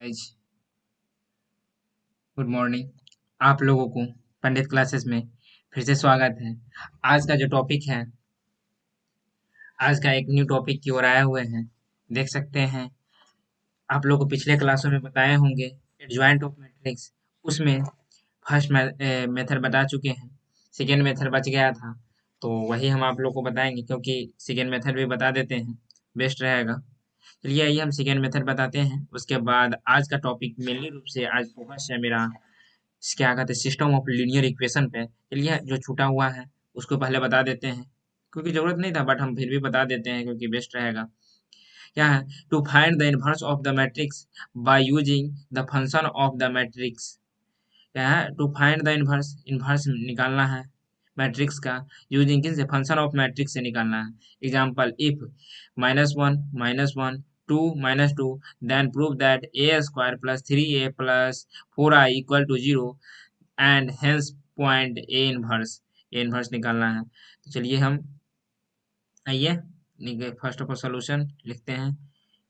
Guys, good morning. आप लोगों को पंडित क्लासेस में फिर से स्वागत है। आज का जो टॉपिक है, आज का एक न्यू टॉपिक की ओर आए हुए हैं। देख सकते हैं, आप लोगों को पिछले क्लासों में बताए होंगे एडजॉइंट ऑफ मैट्रिक्स। उसमें फर्स्ट मेथड बता चुके हैं, सेकेंड मेथड बच गया था। तो वही हम आप लोग को बताएंगे, क्योंकि सेकेंड मेथड भी बता देते हैं, बेस्ट रहेगा। चलिए आइए हम सेकेंड मेथड बताते हैं। उसके बाद आज का टॉपिक मेनली रूप से आज फोकस है मेरा क्या कहते हैं, सिस्टम ऑफ लीनियर इक्वेशन पे। चलिए जो छूटा हुआ है उसको पहले बता देते हैं, क्योंकि जरूरत नहीं था, बट हम फिर भी बता देते हैं क्योंकि बेस्ट रहेगा। क्या है? To find the inverse of the matrix by using the function of the matrix. क्या है? To find the inverse, inverse निकालना है मैट्रिक्स का, यूजिंग किन से, फंक्शन ऑफ मैट्रिक्स से निकालना है। Example, if -1 2 -2 then prove that a square plus 3a plus 4i equal to 0 and hence point a inverse निकालना है। तो चलिए हम आइए फर्स्ट ऑफ ऑल सॉल्यूशन लिखते हैं।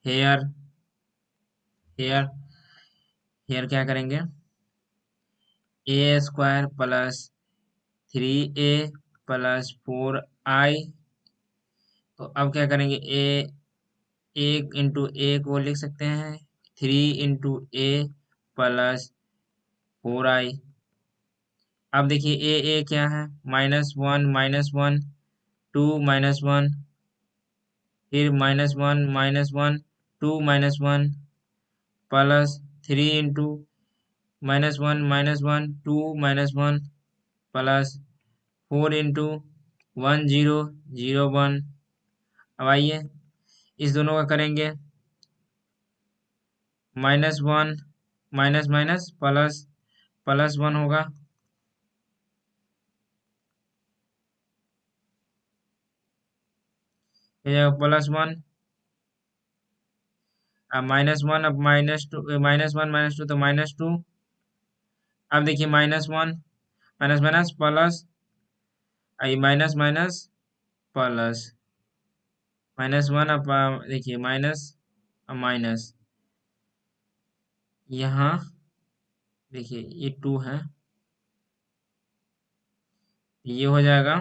हेयर हेयर हेयर क्या करेंगे, ए square plus 3a plus 4i। तो अब क्या करेंगे, एक इंटू ए को लिख सकते हैं 3 इंटू ए प्लस 4i। अब देखिए ए क्या है, -1 -1 फिर -1 प्लस 3 इंटू -1 प्लस 4 इंटू 1 0 0 1। अब आइए इस दोनों का करेंगे, -1 माइनस माइनस प्लस +1 होगा, हो जाएगा +1। अब -1, अब -2, -1 -2 तो -2। अब देखिए -1 माइनस माइनस प्लस, आई माइनस माइनस प्लस, -1। अब देखिए माइनस, अब माइनस, यहाँ देखिए ये 2 है, ये हो जाएगा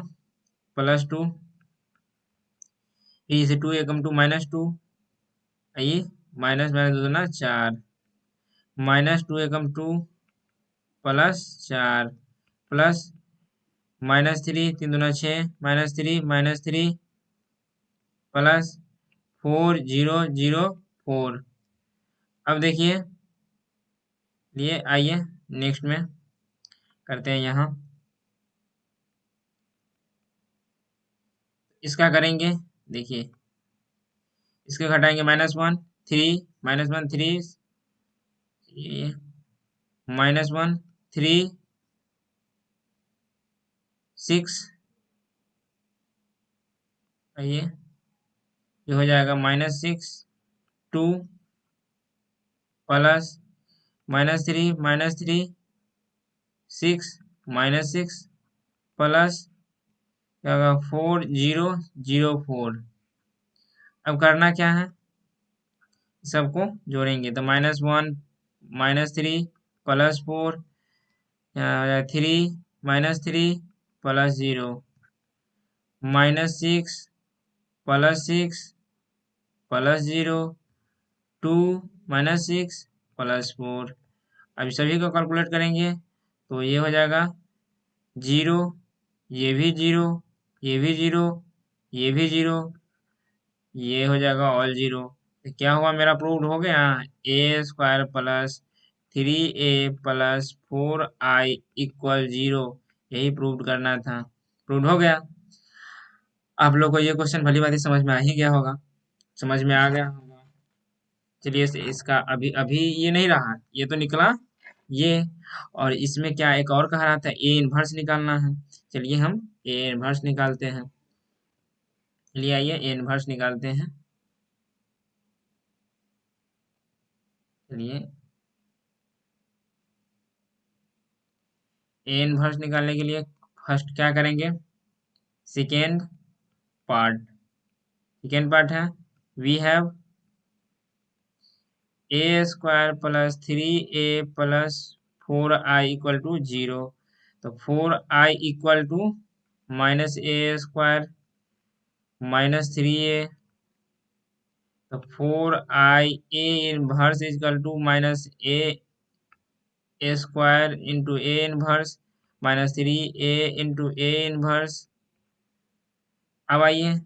+2। फिर इसे 2 एकम 2 -2, आइए माइनस माइनस 2 ना 4, -2 एकम 2 +4 प्लस -3 3 दूना 6 -3 प्लस 4 0 0 4। अब देखिए, ये आइए नेक्स्ट में करते हैं। यहाँ इसका करेंगे, देखिए इसके घटाएंगे -1 3 -1 3, -1 3 6, आइए ये हो जाएगा -6 2 प्लस -3 6 -6 प्लस क्या होगा 4 0 0 4। अब करना क्या है, सबको जोड़ेंगे तो -1 -3 +4 3 -3 प्लस 0 -6 प्लस 6 प्लस 0 2 -6 प्लस 4। अब सभी को कैलकुलेट करेंगे तो ये हो जाएगा 0, ये भी 0, ये भी 0, ये भी 0, ये हो जाएगा ऑल 0। तो क्या हुआ, मेरा प्रूव्ड हो गया, A square plus 3a plus 4i equal 0। यही प्रूव्ड करना था, प्रूव्ड हो गया। आप लोग को ये क्वेश्चन भली भांति समझ में आ ही गया होगा, समझ में आ गया होगा। चलिए इसका अभी अभी ये नहीं रहा, ये तो निकला ये। और इसमें क्या एक और कह रहा था, ए इनवर्स निकालना है। चलिए हम ए इनवर्स निकालते हैं। चलिए आइए ए इनवर्स निकालते हैं। चलिए ए इनवर्स निकालने के लिए फर्स्ट क्या करेंगे, सेकेंड पार्ट, सेकेंड पार्ट है we have A square plus 3a plus 4i equal to 0। तो 4i equal to minus A square minus 3a। तो 4i A inverse equal to minus A square into A inverse minus 3a into A inverse. अब आइए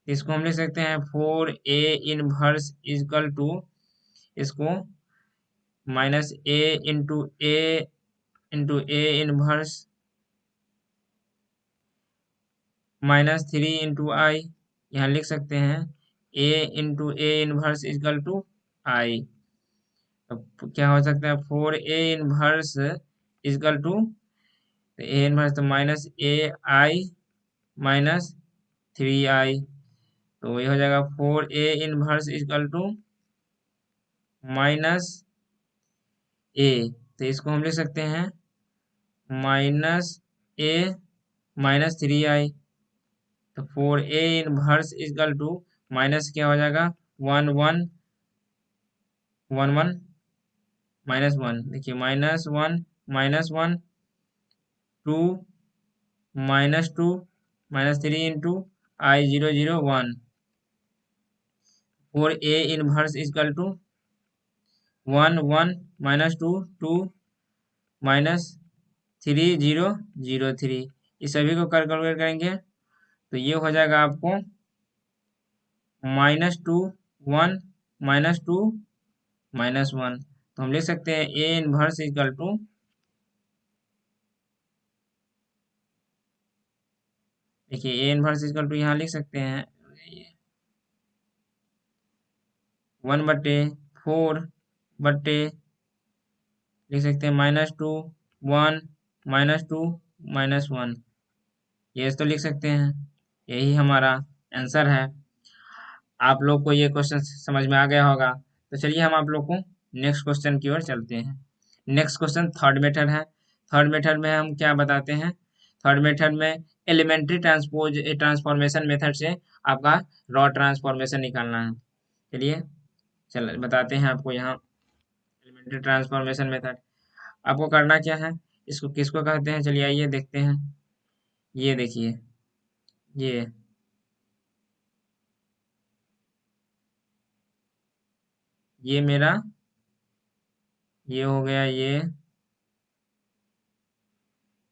इसको हम लिख सकते हैं 4a inverse equal to इसको minus A inverse minus 3 i। यहाँ लिख सकते हैं A inverse equal to I. अब क्या हो सकता है 4a inverse equal to A inverse तो minus A I minus 3i। तो ये हो जाएगा 4a inverse equal to minus A. तो इसको हम लिख सकते हैं माइनस ए माइनस 3i। तो 4a inverse equal to minus क्या हो जाएगा 1 1 माइनस 1। देखिए minus 1 2 minus 2 minus 3 into I 0 0 1। 4a inverse equal to 1 1 minus 2 2 minus 3 0 0 3। इस सभी को कैलकुलेट करेंगे तो ये हो जाएगा आपको -2 1 -2 -1। तो हम लिख सकते हैं ए इनवर्स इक्वल टू देखिए ए इनवर्स इक्वल टू यहाँ लिख सकते हैं 1/4 बटे लिख सकते हैं -2 1 -2 -1। ये तो लिख सकते हैं। यही हमारा आंसर है। आप लोग को ये क्वेश्चन समझ में आ गया होगा। तो चलिए हम आप लोग को नेक्स्ट क्वेश्चन की ओर चलते हैं। नेक्स्ट क्वेश्चन थर्ड मेथड है। थर्ड मेथड में हम क्या बताते हैं, थर्ड मेथड में एलिमेंट्री ट्रांसफॉर्मेशन मेथड से आपका रॉ ट्रांसफॉर्मेशन निकालना है। चलिए चल बताते हैं आपको यहाँ एलिमेंट्री ट्रांसफॉर्मेशन मेथड। आपको करना क्या है, इसको किसको कहते हैं, चलिए आइए देखते हैं। ये देखिए ये ये मेरा ये हो गया ये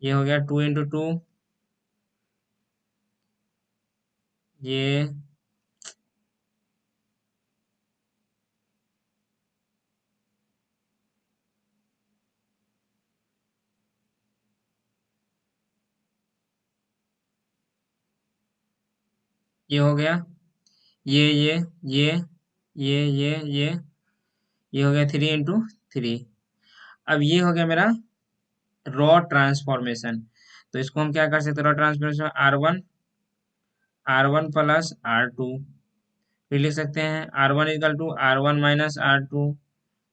हो गया 2 × 2। ये ये हो गया ये ये ये हो गया 3 × 3। अब ये हो गया मेरा रॉ ट्रांसफॉर्मेशन। तो इसको हम क्या कर सकते हैं, raw transformation R1 plus R2। फिर लिख सकते हैं R1 equal to R1 minus R2।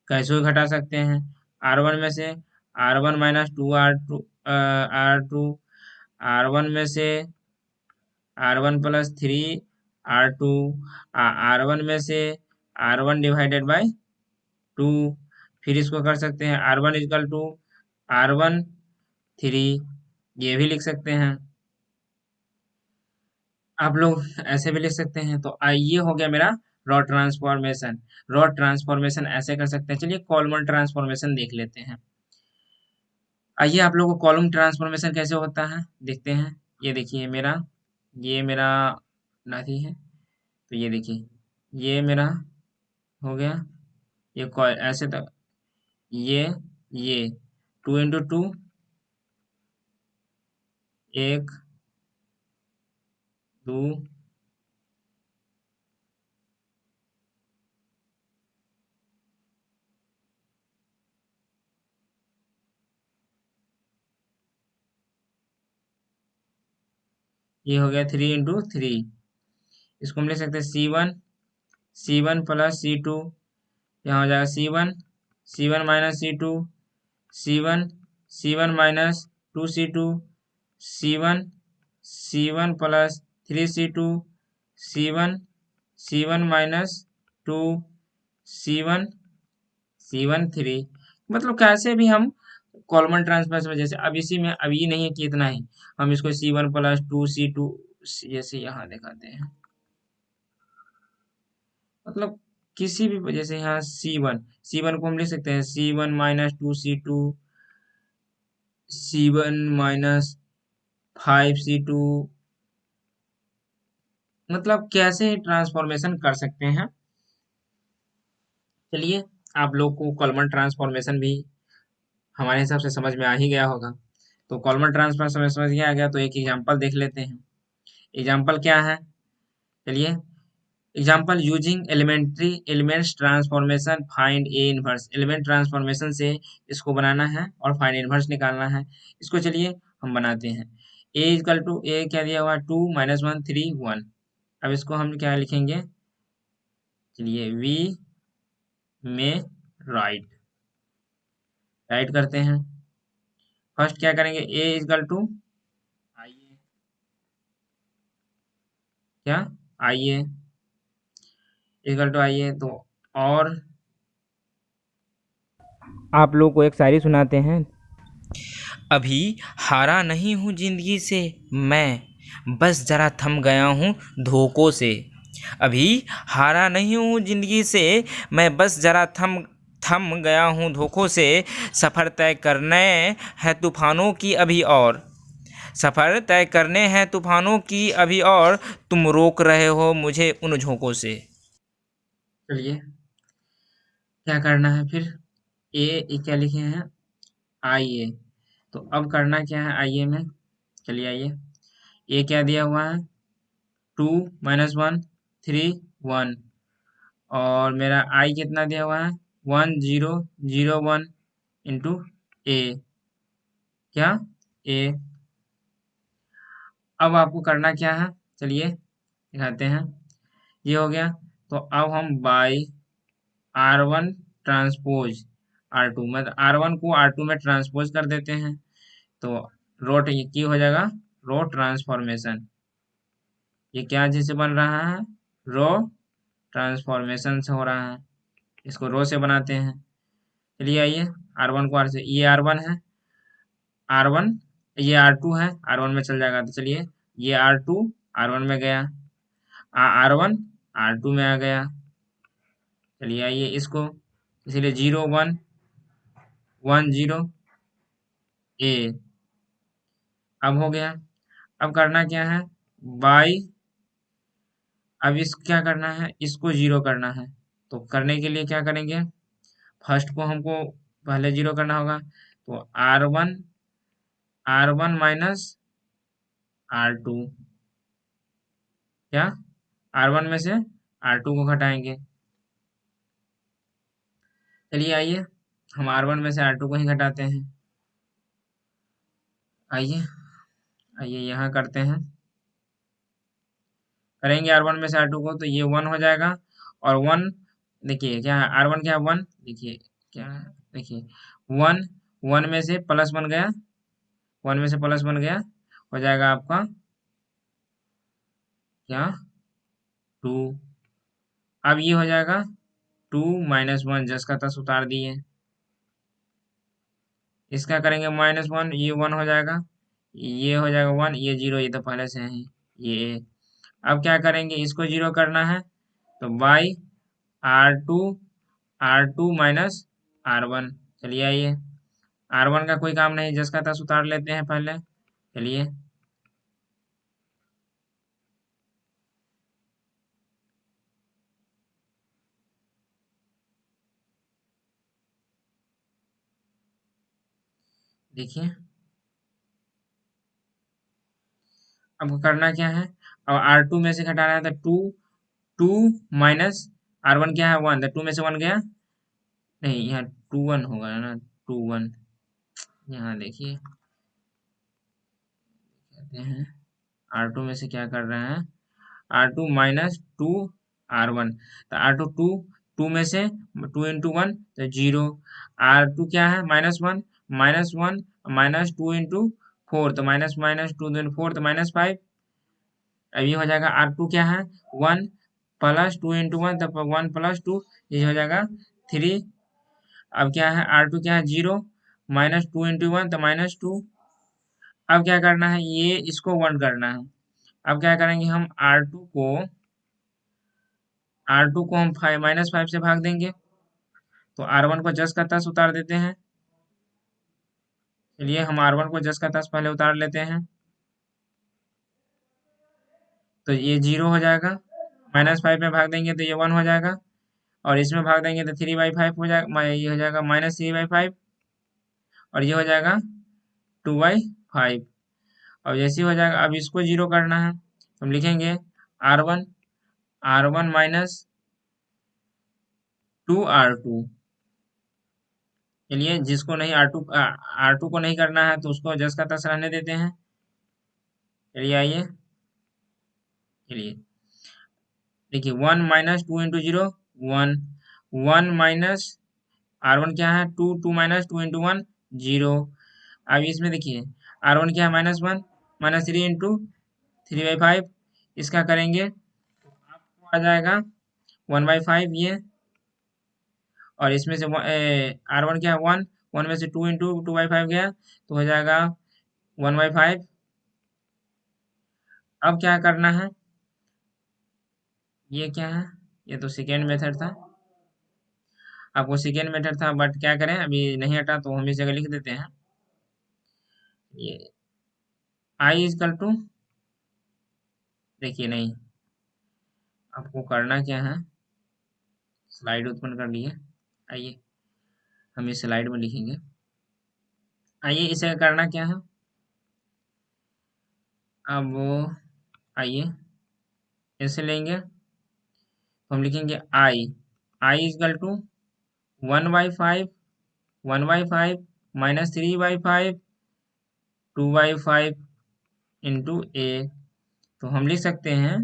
कैसे भी घटा सकते हैं R1 में से R1 माइनस 2 R2 R1 में से R1 प्लस 3 R2 R1 में से R1 डिवाइडेड बाई 2। फिर इसको कर सकते हैं R1 इक्वल टू R1 3। ये भी लिख सकते हैं आप लोग, ऐसे भी लिख सकते हैं। तो ये हो गया मेरा रॉ ट्रांसफॉर्मेशन। रॉ ट्रांसफॉर्मेशन ऐसे कर सकते हैं। चलिए कॉलम ट्रांसफॉर्मेशन देख लेते हैं। आइए आप लोगों को कॉलम ट्रांसफॉर्मेशन कैसे होता है देखते हैं। ये देखिए ये मेरा नहीं है। तो ये देखिए ये मेरा हो गया ये कॉल ऐसे तक ये 2 × 2 1 2 ये हो गया 3 × 3। इसको हम लिख सकते हैं C1 प्लस C2। यहाँ हो जाएगा C1 minus C2 C1 minus 2C2 C1 plus 3C2 C1 minus 2 C1 C13 मतलब कैसे भी हम कॉलमन ट्रांसफर में, जैसे अब इसी में अब ये नहीं है कि इतना ही, हम इसको C1 + 2 C2 जैसे यहाँ दिखाते हैं, मतलब किसी भी जैसे यहाँ C1 को हम लिख सकते हैं C1 - 2 C2 C1 - 5 C2, मतलब कैसे ट्रांसफॉर्मेशन कर सकते हैं। चलिए, आप लोग को कॉलमन ट्रांसफॉर्मेशन भी हमारे हिसाब से समझ में आ ही गया होगा। तो कॉलमन ट्रांसफॉर्मेशन समझ में आ गया तो एक एग्जांपल देख लेते हैं। एग्जांपल क्या है, चलिए, example using elementary elements transformation find A inverse. Element transformation से इसको बनाना है और फाइंड इनवर्स निकालना है। इसको चलिए हम बनाते हैं। ए क्या दिया हुआ है, 2 - 1 3 1। अब इसको हम क्या लिखेंगे, चलिए वी में राइट करते हैं। फर्स्ट क्या करेंगे, आइए क्या आइए आइए तो, और आप लोग को एक शायरी सुनाते हैं। अभी हारा नहीं हूँ जिंदगी से मैं, बस जरा थम गया हूँ धोखों से। अभी हारा नहीं हूँ जिंदगी से मैं, बस जरा थम थम गया हूँ धोखों से। सफ़र तय करने हैं तूफानों की अभी और, सफ़र तय करने हैं तूफानों की अभी और, तुम रोक रहे हो मुझे उन झोंकों से। चलिए क्या करना है फिर, क्या लिखे हैं, आइए। तो अब करना क्या है आइए में, चलिए आइए, ए क्या दिया हुआ है, 2 - 1 3 1, और मेरा आई कितना दिया हुआ है, 1001 इंटू ए, क्या ए। अब आपको करना क्या है, चलिए दिखाते हैं। ये हो गया, तो अब हम बाई R1 ट्रांसपोज R2, मतलब R1 को R2 में ट्रांसपोज कर देते हैं, तो रो की हो जाएगा रो ट्रांसफॉर्मेशन। ये क्या चीज से बन रहा है, रो ट्रांसफॉर्मेशन से हो रहा है, इसको रो से बनाते हैं। चलिए आइए, R1 को R से, ये R1 है, R1 ये R2 है, R1 में चल जाएगा, तो चलिए ये R2 R1 में गया, R1 R2 में आ गया। चलिए आइए इसको, इसलिए 0 1 1 0 ए। अब हो गया, अब करना क्या है, बाई, अब इस क्या करना है, इसको जीरो करना है। तो करने के लिए क्या करेंगे, फर्स्ट को हमको पहले जीरो करना होगा, तो आर वन -R2, क्या R1 में से R2 को घटाएंगे। चलिए आइए, हम R1 में से R2 को ही घटाते हैं। आइए आइए यहाँ करते हैं, करेंगे R1 में से R2 को, तो ये 1 हो जाएगा, और 1, देखिए क्या है R1 क्या है 1, देखिए क्या है, देखिए 1, 1 में से प्लस बन गया, 1 में से प्लस बन गया, हो जाएगा आपका क्या 2। अब ये हो जाएगा 2 - 1, जस का तस उतार दिए, इसका करेंगे -1, ये 1 हो जाएगा, ये हो जाएगा 1, ये 0, ये तो पहले से है ये। अब क्या करेंगे, इसको जीरो करना है, तो by R2 R2 minus R1। चलिए आइए, R1 का कोई काम नहीं, जिसका तस उतार लेते हैं पहले। चलिए देखिए, अब करना क्या है, अब R2 में से घटाना है, तो 2 2 माइनस R1 क्या है 1, तो 2 में से 1 गया, नहीं यहाँ 2 1 होगा ना, 2 1, यहाँ देखिए कहते हैं R2 में से क्या कर रहे हैं, R2 -2 R1, तो R2 2, 2 में से 2 इंटू 1 तो 0, R2 क्या है -1 -2 इंटू 4, तो -2 तो -5। अब ये हो जाएगा R2 क्या है 1 + 2 इंटू 1, तो 1 + 2, ये हो जाएगा 3, अब क्या है R2 क्या है 0 -2 × 1 तो -2। अब क्या करना है ये इसको 1 करना है। अब क्या करेंगे हम R2 को हम -5 से भाग देंगे तो R1 को जस का तस उतार देते हैं। चलिए हम R1 को जस का तस पहले उतार लेते हैं तो ये 0 हो जाएगा। -5 में भाग देंगे तो ये 1 हो जाएगा और इसमें भाग देंगे तो 3/5 हो जाएगा, ये हो जाएगा -3/5 और ये हो जाएगा 2/5। अब जैसे ही हो जाएगा अब इसको 0 करना है तो हम लिखेंगे R1 माइनस 2R2। चलिए जिसको नहीं R2 को नहीं करना है तो उसको जस का तस रहने देते हैं। चलिए आइए, चलिए देखिए 1 - 2 × 0 1 1 माइनस R1 क्या है 2 2 - 2 × 1 0। अब इसमें देखिए R1 क्या है -1 -3 × 3/5 इसका करेंगे तो आपको आ जाएगा 1/5 ये। और इसमें से R1 क्या है 1 1 में से 2 × 2/5 गया तो हो जाएगा 1/5। अब क्या करना है ये क्या है ये तो सेकेंड मेथड था, आपको सेकेंड मेथड था बट क्या करें अभी नहीं हटा तो हम इस जगह लिख देते हैं ये I = देखिए नहीं आपको करना क्या है स्लाइड उत्पन्न कर लिए। आइए हम इस स्लाइड में लिखेंगे। आइए इसे करना क्या है अब आइए इसे लेंगे तो हम लिखेंगे I = 1/5 1/5 -3/5 2/5 × A। तो हम लिख सकते हैं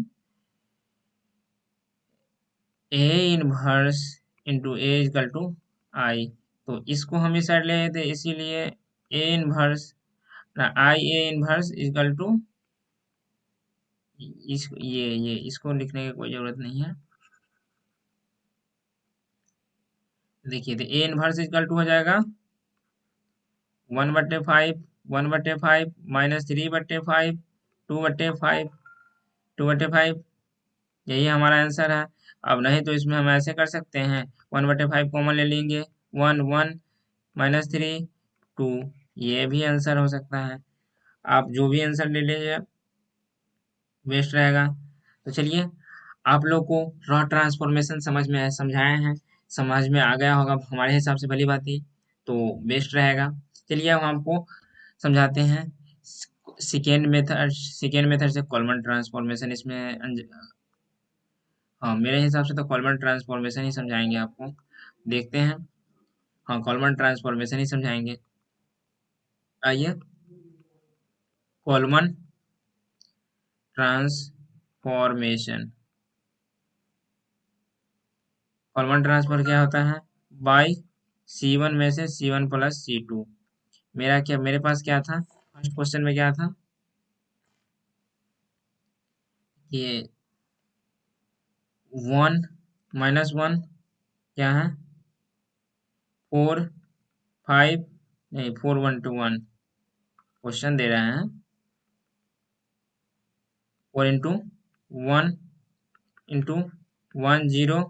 A इनवर्स × A = I। तो इसको हम इस साइड ले थे इसीलिए A इनवर्स A इनवर्स = ये इसको लिखने की कोई जरूरत नहीं है। देखिए तो A इनवर्स = हो जाएगा 1/5 1/5 -3/5 2/5 2/5 यही हमारा आंसर है। अब नहीं तो इसमें हम ऐसे कर सकते हैं 1/5 कॉमन ले लेंगे 1 1 -3 2 ये भी आंसर हो सकता है। आप जो भी आंसर ले लीजिए बेस्ट रहेगा। तो चलिए आप लोग को रॉ ट्रांसफॉर्मेशन समझाए हैं, समझ में आ गया होगा हमारे हिसाब से भली बात ही तो बेस्ट रहेगा। चलिए अब हमको समझाते हैं सेकेंड मेथड से कॉलमन ट्रांसफॉर्मेशन। इसमें हाँ मेरे हिसाब से तो कॉलमन ट्रांसफॉर्मेशन ही समझाएंगे आपको, देखते हैं। हाँ कॉलमन ट्रांसफॉर्मेशन ही समझाएंगे। आइए कॉलमन ट्रांसफॉर्मेशन, कॉलमन ट्रांसफर क्या होता है बाई C1 में से C1 + C2। मेरे पास क्या था फर्स्ट क्वेश्चन में क्या था ये 1 -1 क्या है 4 5 नहीं 4 1 2 1 क्वेश्चन दे रहे हैं 4 × 1 × 1 0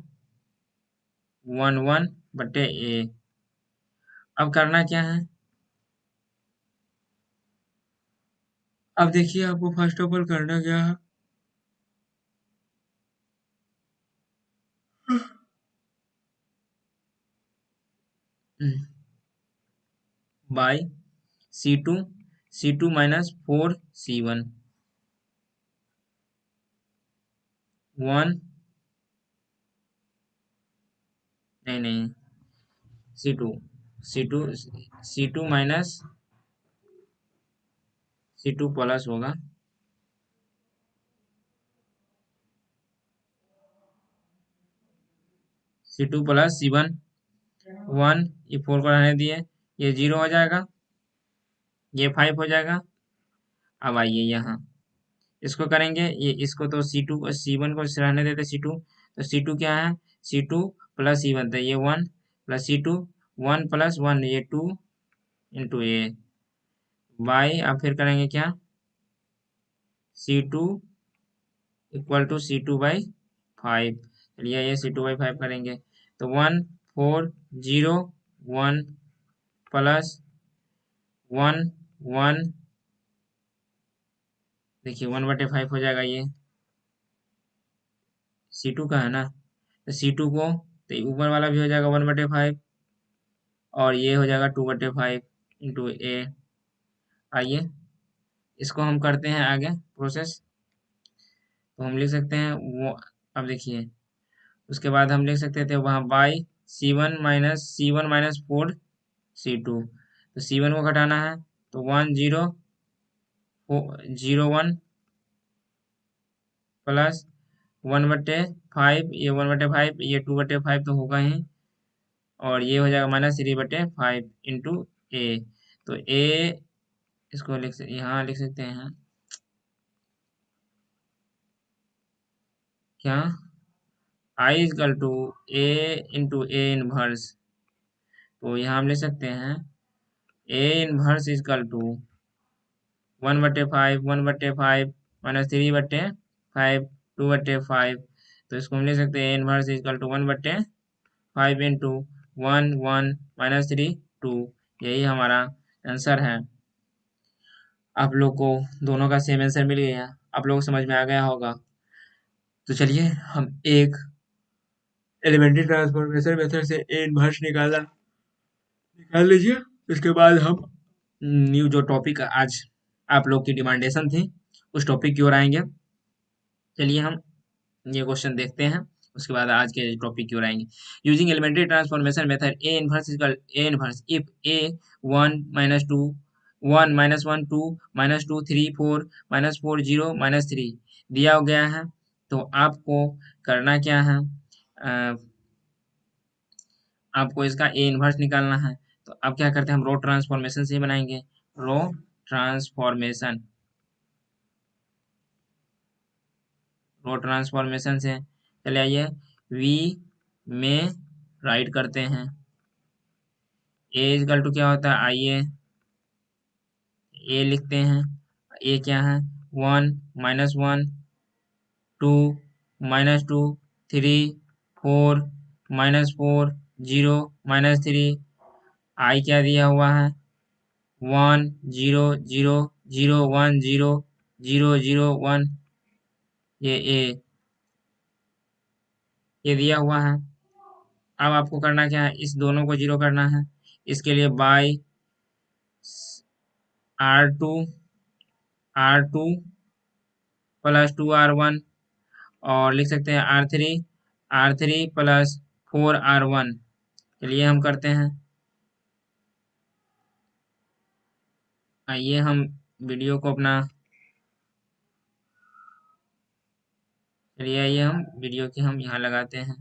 1 1/A। अब करना क्या है अब देखिए आपको फर्स्ट ऑफ ऑल करना क्या है बाई C2 C2 - 4 C1 1 नहीं C2 C2 C2 C2 plus होगा C2 + C1 1 ये 4 को रहने दिए ये 0 हो जाएगा ये 5 हो जाएगा। अब आइए यहाँ इसको करेंगे ये इसको तो C1 को रहने देते C2 तो C2 क्या है C2 + C1 तो ये 1 + C2 1 प्लस 1 ये 2 इंटू ए बाई अब फिर करेंगे क्या C2 इक्वल टू C2/5 चलिए ये C2/5 करेंगे तो 1 4 0 1 प्लस 1 1 देखिए 1/5 हो जाएगा ये C2 का है ना तो C2 को तो ऊपर वाला भी हो जाएगा 1/5 और ये हो जाएगा 2/5 इंटू ए आइए इसको हम करते हैं आगे प्रोसेस तो हम लिख सकते हैं वो अब देखिए उसके बाद हम लिख सकते थे वहाँ बाई C1 माइनस 4 C2 तो C1 को घटाना है तो 1 0 0 1 प्लस 1/5 ये 1/5 ये 2/5 तो होगा ही और ये हो जाएगा -3/5 इंटू ए तो ए इसको यहाँ लिख सकते हैं क्या I is equal to A into A inverse तो यहाँ हम लिख सकते हैं ए इनवर्स इजकल टू 1/5 1/5 -3/5 2/5 तो इसको हम लिख सकते हैं A inverse is equal to 1/5 into 1 1 -3 2 यही हमारा आंसर है आप लोग को दोनों का सेम आंसर मिल गया आप लोग को समझ में आ गया होगा तो चलिए हम एक एलिमेंट्री ट्रांसफॉर्मेशन मेथड से ए इनवर्स निकाल लीजिए उसके बाद हम न्यू जो टॉपिक आज आप लोग की डिमांडेशन थी उस टॉपिक की ओर आएंगे चलिए हम ये क्वेश्चन देखते हैं उसके बाद आज के टॉपिक की ओर आएंगे using elementary transformation method A inverse equal A inverse if A 1 -2 1 -1 2 -2 3 4 -4 0 -3 दिया गया है तो आपको करना क्या है आपको इसका ए इनवर्स निकालना है तो अब क्या करते हैं हम रो ट्रांसफॉर्मेशन से ही बनाएंगे रो ट्रांसफॉर्मेशन रो ट्रांसफॉर्मेशन से चले आइए वी में राइट करते हैं ए इजकल टू क्या होता है आइए ए लिखते हैं ए क्या है 1 -1 2 -2 3 4 -4 0 -3 आई क्या दिया हुआ है 1 0 0 0 1 0 0 0 1 ये दिया हुआ है अब आपको करना क्या है इस दोनों को जीरो करना है इसके लिए बाई R2 प्लस 2R1 और लिख सकते हैं R3 प्लस 4R1 चलिए हम करते हैं आइए हम वीडियो को अपना चलिए आइए हम वीडियो की हम यहाँ लगाते हैं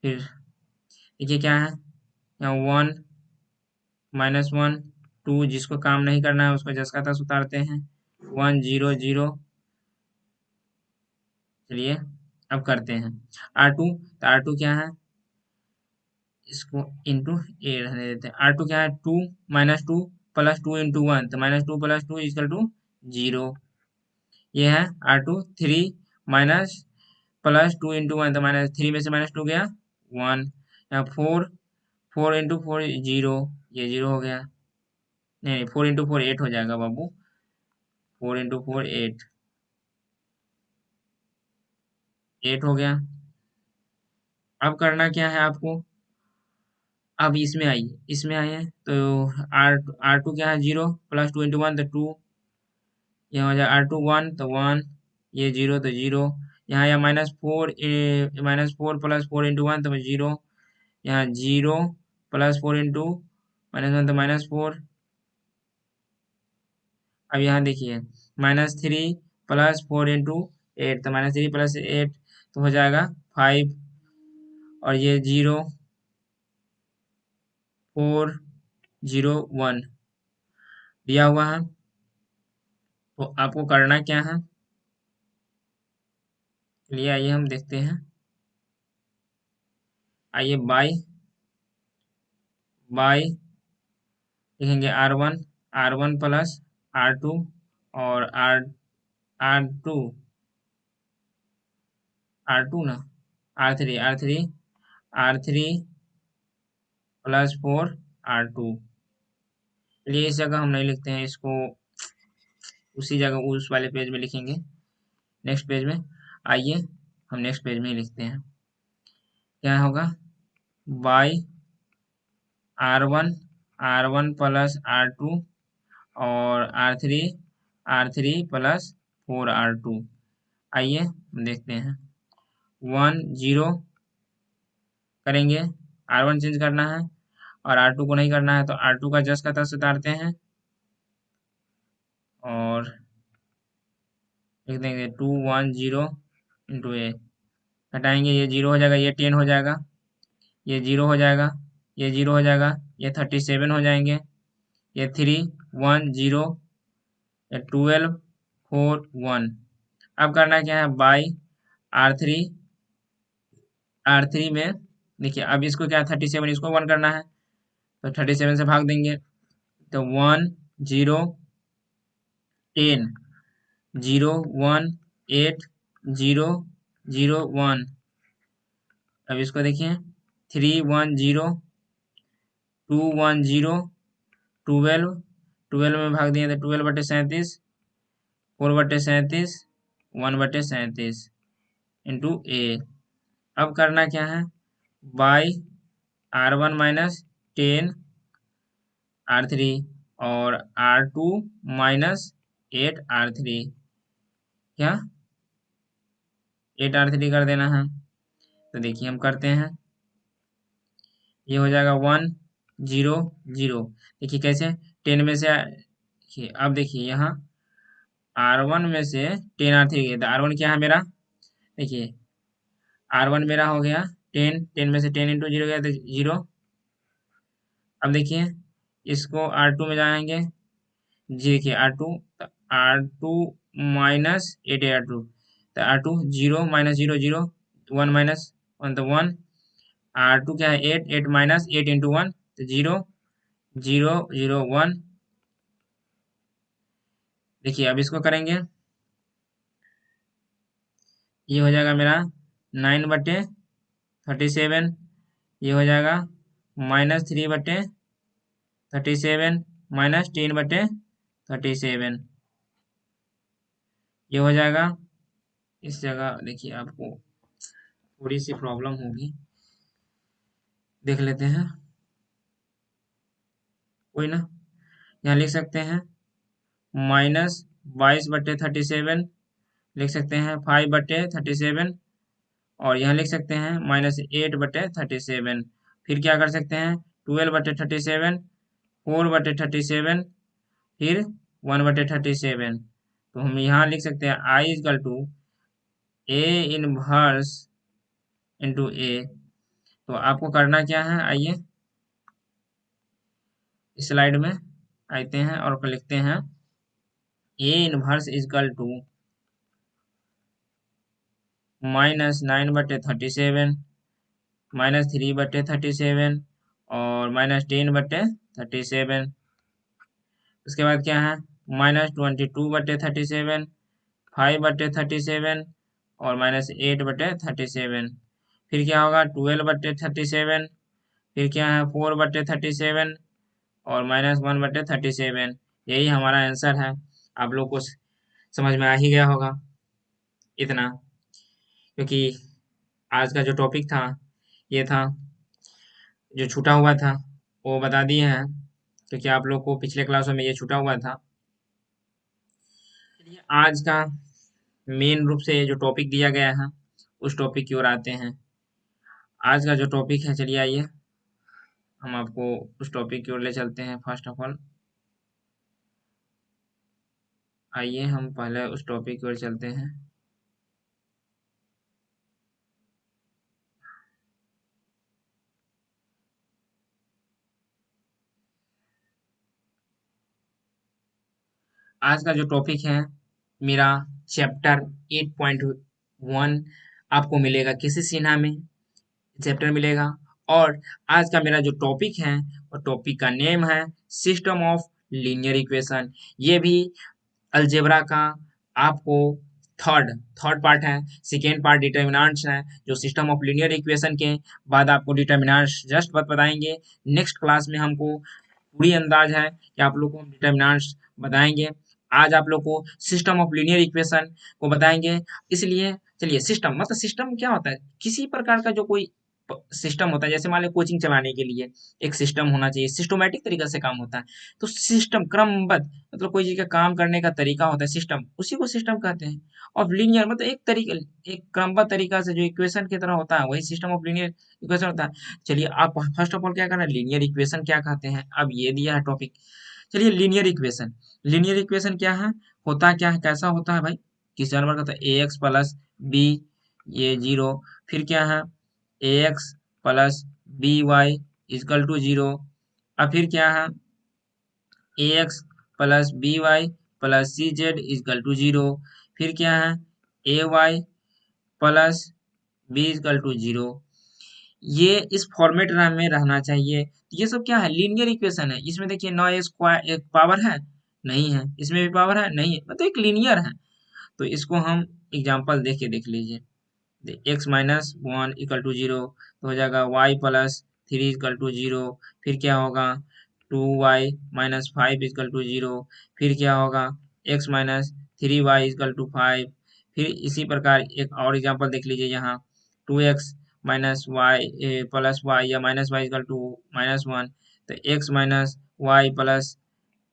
फिर देखिए क्या है यहाँ 1 -1 2 जिसको काम नहीं करना है उसको जस का तस उतारते हैं 1 0 0 चलिए अब करते हैं R2 तो R2 क्या है इसको इंटू ए रहने देते हैं R2 क्या है 2 -2 प्लस 2 इंटू 1 तो -2 प्लस 2 इक्वल टू 0 ये है R2 3 माइनस प्लस 2 इंटू 1 तो -3 में से -2 गया 1 यहाँ 4 इंटू 4 0 ये 0 हो गया नहीं 4 इंटू 4 8 हो जाएगा बाबू 4 इंटू 4 8 हो गया अब करना क्या है आपको अब इसमें आइए तो R2 क्या है 0 प्लस 2 इंटू 1 तो 2 यहाँ हो जाए R2 1 तो 1 ये 0 तो 0 यहाँ या -4 प्लस 4 इंटू 1 तो 0 यहाँ 0 प्लस 4 इंटू -1 तो -4 अब यहाँ देखिए -3 प्लस 4 इंटू 8 तो -3 प्लस 8 तो हो जाएगा 5 और ये 0 4 0 1 दिया हुआ है तो आपको करना क्या है चलिए आइए हम देखते हैं आइए बाई लिखेंगे आर वन प्लस R2 और आर टू ना आर थ्री प्लस 4 R2। चलिए इस जगह हम नहीं लिखते हैं इसको, उसी जगह उस वाले पेज में लिखेंगे, नेक्स्ट पेज में। आइए हम नेक्स्ट पेज में ही लिखते हैं। क्या होगा, by are one plus R2 और आर थ्री प्लस 4 R2। आइए हम देखते हैं, 1 0 करेंगे, R1 चेंज करना है और R2 को नहीं करना है, तो R2 का जस का तस उतारते हैं और लिख देंगे 2 1 0 इंटू ए। हटाएंगे, ये 0 हो जाएगा, ये 10 हो जाएगा, ये 0 हो जाएगा, ये 0 हो जाएगा, ये 37 हो जाएंगे, ये 3 1 0, ये 12 4 1। अब करना क्या है, बाई आर थ्री में देखिए, अब इसको क्या 37, इसको 1 करना है, तो 37 से भाग देंगे, तो 1 0 10 0 1 8 0 0 1। अब इसको देखिए, 3 1 0 2 1 0 12 में भाग दिए तो 12/37, 4/37, 1/37 इंटू ए। अब करना क्या है, बाई R1 - 10 R3 और R2 - 8 R3, क्या 8 R3 कर देना है। तो देखिए हम करते हैं, ये हो जाएगा 1 0 0। देखिए कैसे, 10 में से देखिए, अब देखिए यहाँ R1 में से 10 R3 गया, तो R1 क्या है मेरा, देखिए R1 मेरा हो गया 10 में से 10 इंटू 0 गया तो 0। अब देखिए इसको R2 में जाएंगे, जी देखिए R2 माइनस 8 R2, तो R2 0 - 0 0, 1 - 1 तो 1, R2 क्या है 8 माइनस 8 इंटू 1 तो 0 0 0 1। देखिए अब इसको करेंगे, ये हो जाएगा मेरा 9/37, ये हो जाएगा -3/37 माइनस 10/37, ये हो जाएगा। इस जगह देखिए आपको थोड़ी सी प्रॉब्लम होगी, देख लेते हैं, कोई ना, यहाँ लिख सकते हैं -22/37, लिख सकते हैं 5/37, और यहाँ लिख सकते हैं -8/37। फिर क्या कर सकते हैं, 12/37, 4/37, फिर 1/37। तो हम यहाँ लिख सकते हैं I is equal to A inverse into A. तो आपको करना क्या है, आइए स्लाइड में आते हैं और लिखते हैं A इनवर्स इजकल टू -9/37 -3/37 और -10/37। उसके बाद क्या है, -22/37, 5/37 और -8/37। फिर क्या होगा 12/37, फिर क्या है 4/37 और -1/37। यही हमारा आंसर है। आप लोग को समझ में आ ही गया होगा इतना, क्योंकि आज का जो टॉपिक था ये था, जो छूटा हुआ था वो बता दिए हैं, क्योंकि आप लोग को पिछले क्लासों में ये छूटा हुआ था। चलिए आज का मेन रूप से जो टॉपिक दिया गया है उस टॉपिक की ओर आते हैं। आज का जो टॉपिक है, चलिए आइए हम आपको उस टॉपिक की ओर ले चलते हैं। फर्स्ट ऑफ ऑल आइए हम पहले उस टॉपिक की ओर चलते हैं। आज का जो टॉपिक है मेरा, चैप्टर 8.1 आपको मिलेगा किसी सिन्हा में, चैप्टर मिलेगा और आज का मेरा जो टॉपिक है वो टॉपिक का नेम है सिस्टम ऑफ लीनियर इक्वेशन। ये भी अलजेब्रा का आपको थर्ड थर्ड पार्ट है। सेकेंड पार्ट डिटर्मिनेंट्स है, जो सिस्टम ऑफ लीनियर इक्वेशन के बाद आपको डिटर्मिनेंट्स जस्ट बताएंगे। नेक्स्ट क्लास में हमको पूरी अंदाज है कि आप लोग को हम डिटर्मिनेंट्स बताएंगे। आज आप लोग को सिस्टम ऑफ लीनियर इक्वेशन को बताएंगे। इसलिए चलिए, सिस्टम मतलब सिस्टम क्या होता है? किसी प्रकार का जो कोई सिस्टम होता है, जैसे मान लो कोचिंग चलाने के लिए एक सिस्टम होना चाहिए, सिस्टमैटिक तरीके से काम होता है। तो सिस्टम क्रमबद्ध मतलब कोई चीज का काम करने का तरीका होता है, सिस्टम, उसी को सिस्टम कहते हैं। और लीनियर मतलब एक तरीके, एक क्रमबद्ध तरीका से जो इक्वेशन की तरह होता है, वही सिस्टम ऑफ लीनियर इक्वेशन होता है। चलिए, आप फर्स्ट ऑफ ऑल क्या करना है, लीनियर इक्वेशन क्या कहते हैं, अब ये दिया है टॉपिक। चलिए, लीनियर इक्वेशन, लीनियर इक्वेशन क्या है, होता क्या है, कैसा होता है भाई? किस जानवर का होता है? ए एक्स प्लस बी, ये जीरो, फिर क्या है, ए x plus B y is equal to zero. अब फिर क्या है, ए x plus B y plus c z is equal to zero. फिर क्या है, a y plus b equal to zero. ये इस फॉर्मेट में रहना चाहिए। ये सब क्या है, लीनियर इक्वेशन है। इसमें देखिए नौ स्क्वायर एक पावर है, नहीं है, इसमें भी पावर है, नहीं है, मतलब एक लीनियर है। तो इसको हम एग्जांपल देख के देख लीजिए। X minus one equal to zero, तो हो जाएगा y plus three equal to zero. फिर क्या होगा, two Y minus five equal to zero. फिर क्या होगा, x minus three y equal to five. फिर इसी प्रकार एक और एग्जांपल देख लीजिए यहाँ, two x minus y plus y या minus y equal to minus one. तो x minus y plus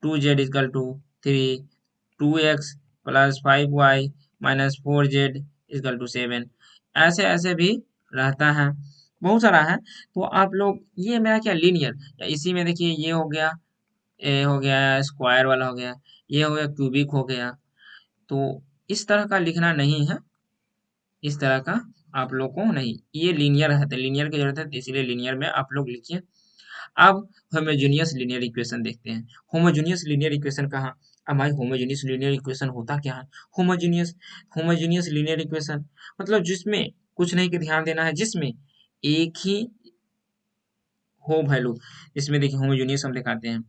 two z equal to three. Two x plus five Y minus four Z equal to seven. ऐसे ऐसे भी रहता है, बहुत सारा है। तो आप लोग, ये मेरा क्या लीनियर, या इसी में देखिए ये हो गया, ए हो गया स्क्वायर वाला हो गया, ये हो गया क्यूबिक हो गया। तो इस तरह का लिखना नहीं है, इस तरह का आप लोग को नहीं, ये लीनियर है तो लीनियर की जरूरत है, तो इसीलिए लीनियर में आप लोग लिखिए। अब होमोजेनियस लीनियर इक्वेशन देखते हैं। होमोजेनियस लीनियर इक्वेशन कहाँ, अब भाई होमोजेनियस लीनियर इक्वेशन होता क्या है? होमोजेनियस, होमोजेनियस लीनियर इक्वेशन मतलब जिसमें कुछ नहीं, के ध्यान देना है, जिसमें एक ही हो वैल्यू। इसमें देखिए होमोजेनियस हम दिखाते हैं,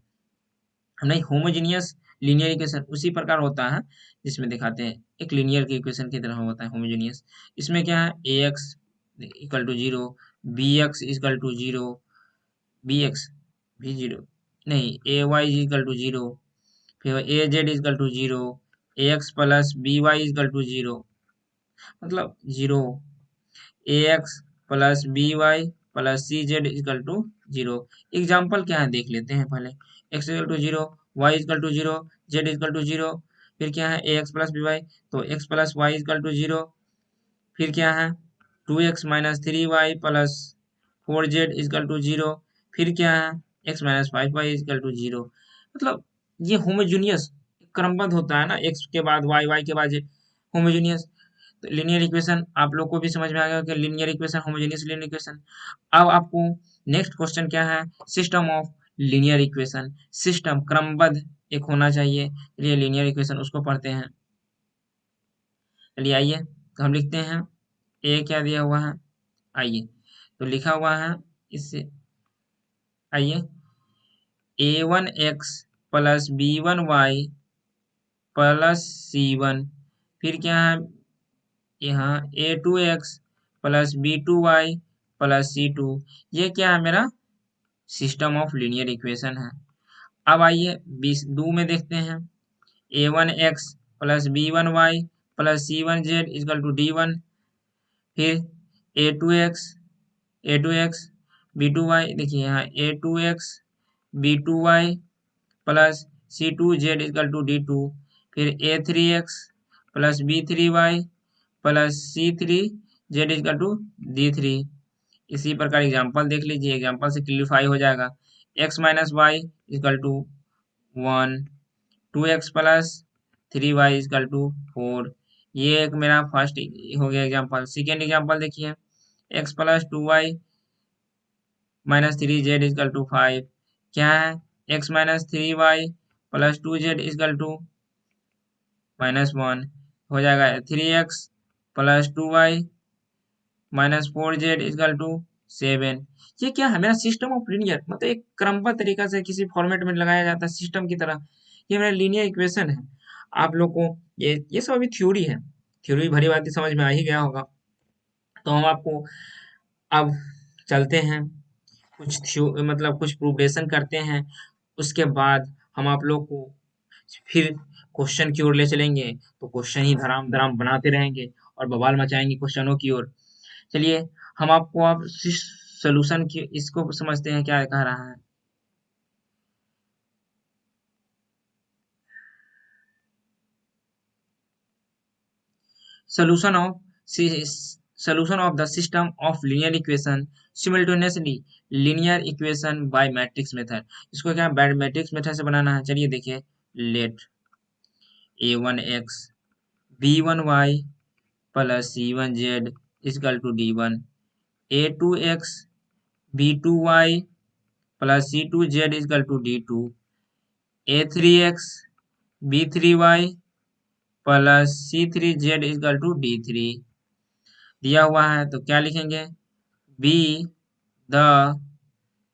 नहीं, होमोजेनियस लीनियर इक्वेशन उसी प्रकार होता है जिसमें दिखाते हैं एक लीनियर की इक्वेशन की तरह होता है होमोजेनियस। इसमें क्या है, ए x equal to zero, b x equal to zero, b x भी जीरो, नहीं, a y equal to zero. फिर a z equal to zero, a x plus B y equal to zero, मतलब zero. A x plus B y plus c z equal to zero. Example क्या है देख लेते हैं पहले। X equal to zero, y equal to zero, z equal to zero. फिर क्या है, ए एक्स प्लस बी वाई, तो X plus Y equal to zero. फिर क्या है, two x minus three Y plus four Z equal to zero. फिर क्या है, X minus five Y equal to zero. मतलब ये होमोजीनियस क्रमबद्ध होता है ना, एक्स के बाद वाई, वाई के बाद जेड, होमोजीनियस। तो लीनियर इक्वेशन आप लोग को भी समझ में आ गया कि linear equation, homogeneous linear equation. अब आपको नेक्स्ट क्वेश्चन क्या है, system of linear equation, system क्रमबद्ध एक होना चाहिए। चलिए लीनियर इक्वेशन उसको पढ़ते हैं। चलिए आइए, तो हम लिखते हैं, ए क्या दिया हुआ है, आइए तो लिखा हुआ है इससे, आइए, a one x plus b one y plus c one. फिर क्या है, यहाँ a two x plus b two y plus c two. ये क्या है, मेरा सिस्टम ऑफ लीनियर इक्वेशन है। अब आइए बीस दो में देखते हैं, a one x plus b one y plus c one z is equal to d one. फिर a two x, a two x b two y, देखिए यहाँ a two x b two y plus c two Z is equal to d two. फिर a three x plus b three Y plus c three Z is equal to d three. इसी प्रकार example देख लीजिए, example से clarify हो जाएगा। X minus Y is equal to one, two x plus three Y is equal to four. ये एक मेरा फर्स्ट हो गया एग्जाम्पल। सेकेंड एग्जाम्पल देखिए, X plus two Y minus three Z is equal to five. क्या है, X minus three Y plus two Z is equal to minus one. हो जाएगा three x plus two Y minus four Z is equal to 7। ये क्या है? मेरा system of linear, मतलब एक क्रमबद्ध तरीका से किसी फॉर्मेट में लगाया जाता है सिस्टम की तरह। ये मेरा लीनियर इक्वेशन है। आप लोग को ये सब अभी थ्योरी है, थ्योरी भली भांति समझ में आ ही गया होगा। तो हम आपको अब चलते हैं, मतलब कुछ प्रूवरेशन करते हैं। उसके बाद हम आप लोग को फिर क्वेश्चन की ओर ले चलेंगे, तो क्वेश्चन ही धराम धराम बनाते रहेंगे और बवाल मचाएंगे क्वेश्चनों की ओर। चलिए, हम आपको अब सोल्यूशन की इसको समझते हैं क्या कह रहा है। Solution of solution of the system of linear equation simultaneously linear equation by matrix method। इसको क्या मैट्रिक्स मेथड से बनाना है? चलिए देखिए, late a1x b1y plus c1z is equal to d1, a2x b2y plus c2z is equal to d2, a3x b3y plus c3z is equal to d3 दिया हुआ है। तो क्या लिखेंगे? Be the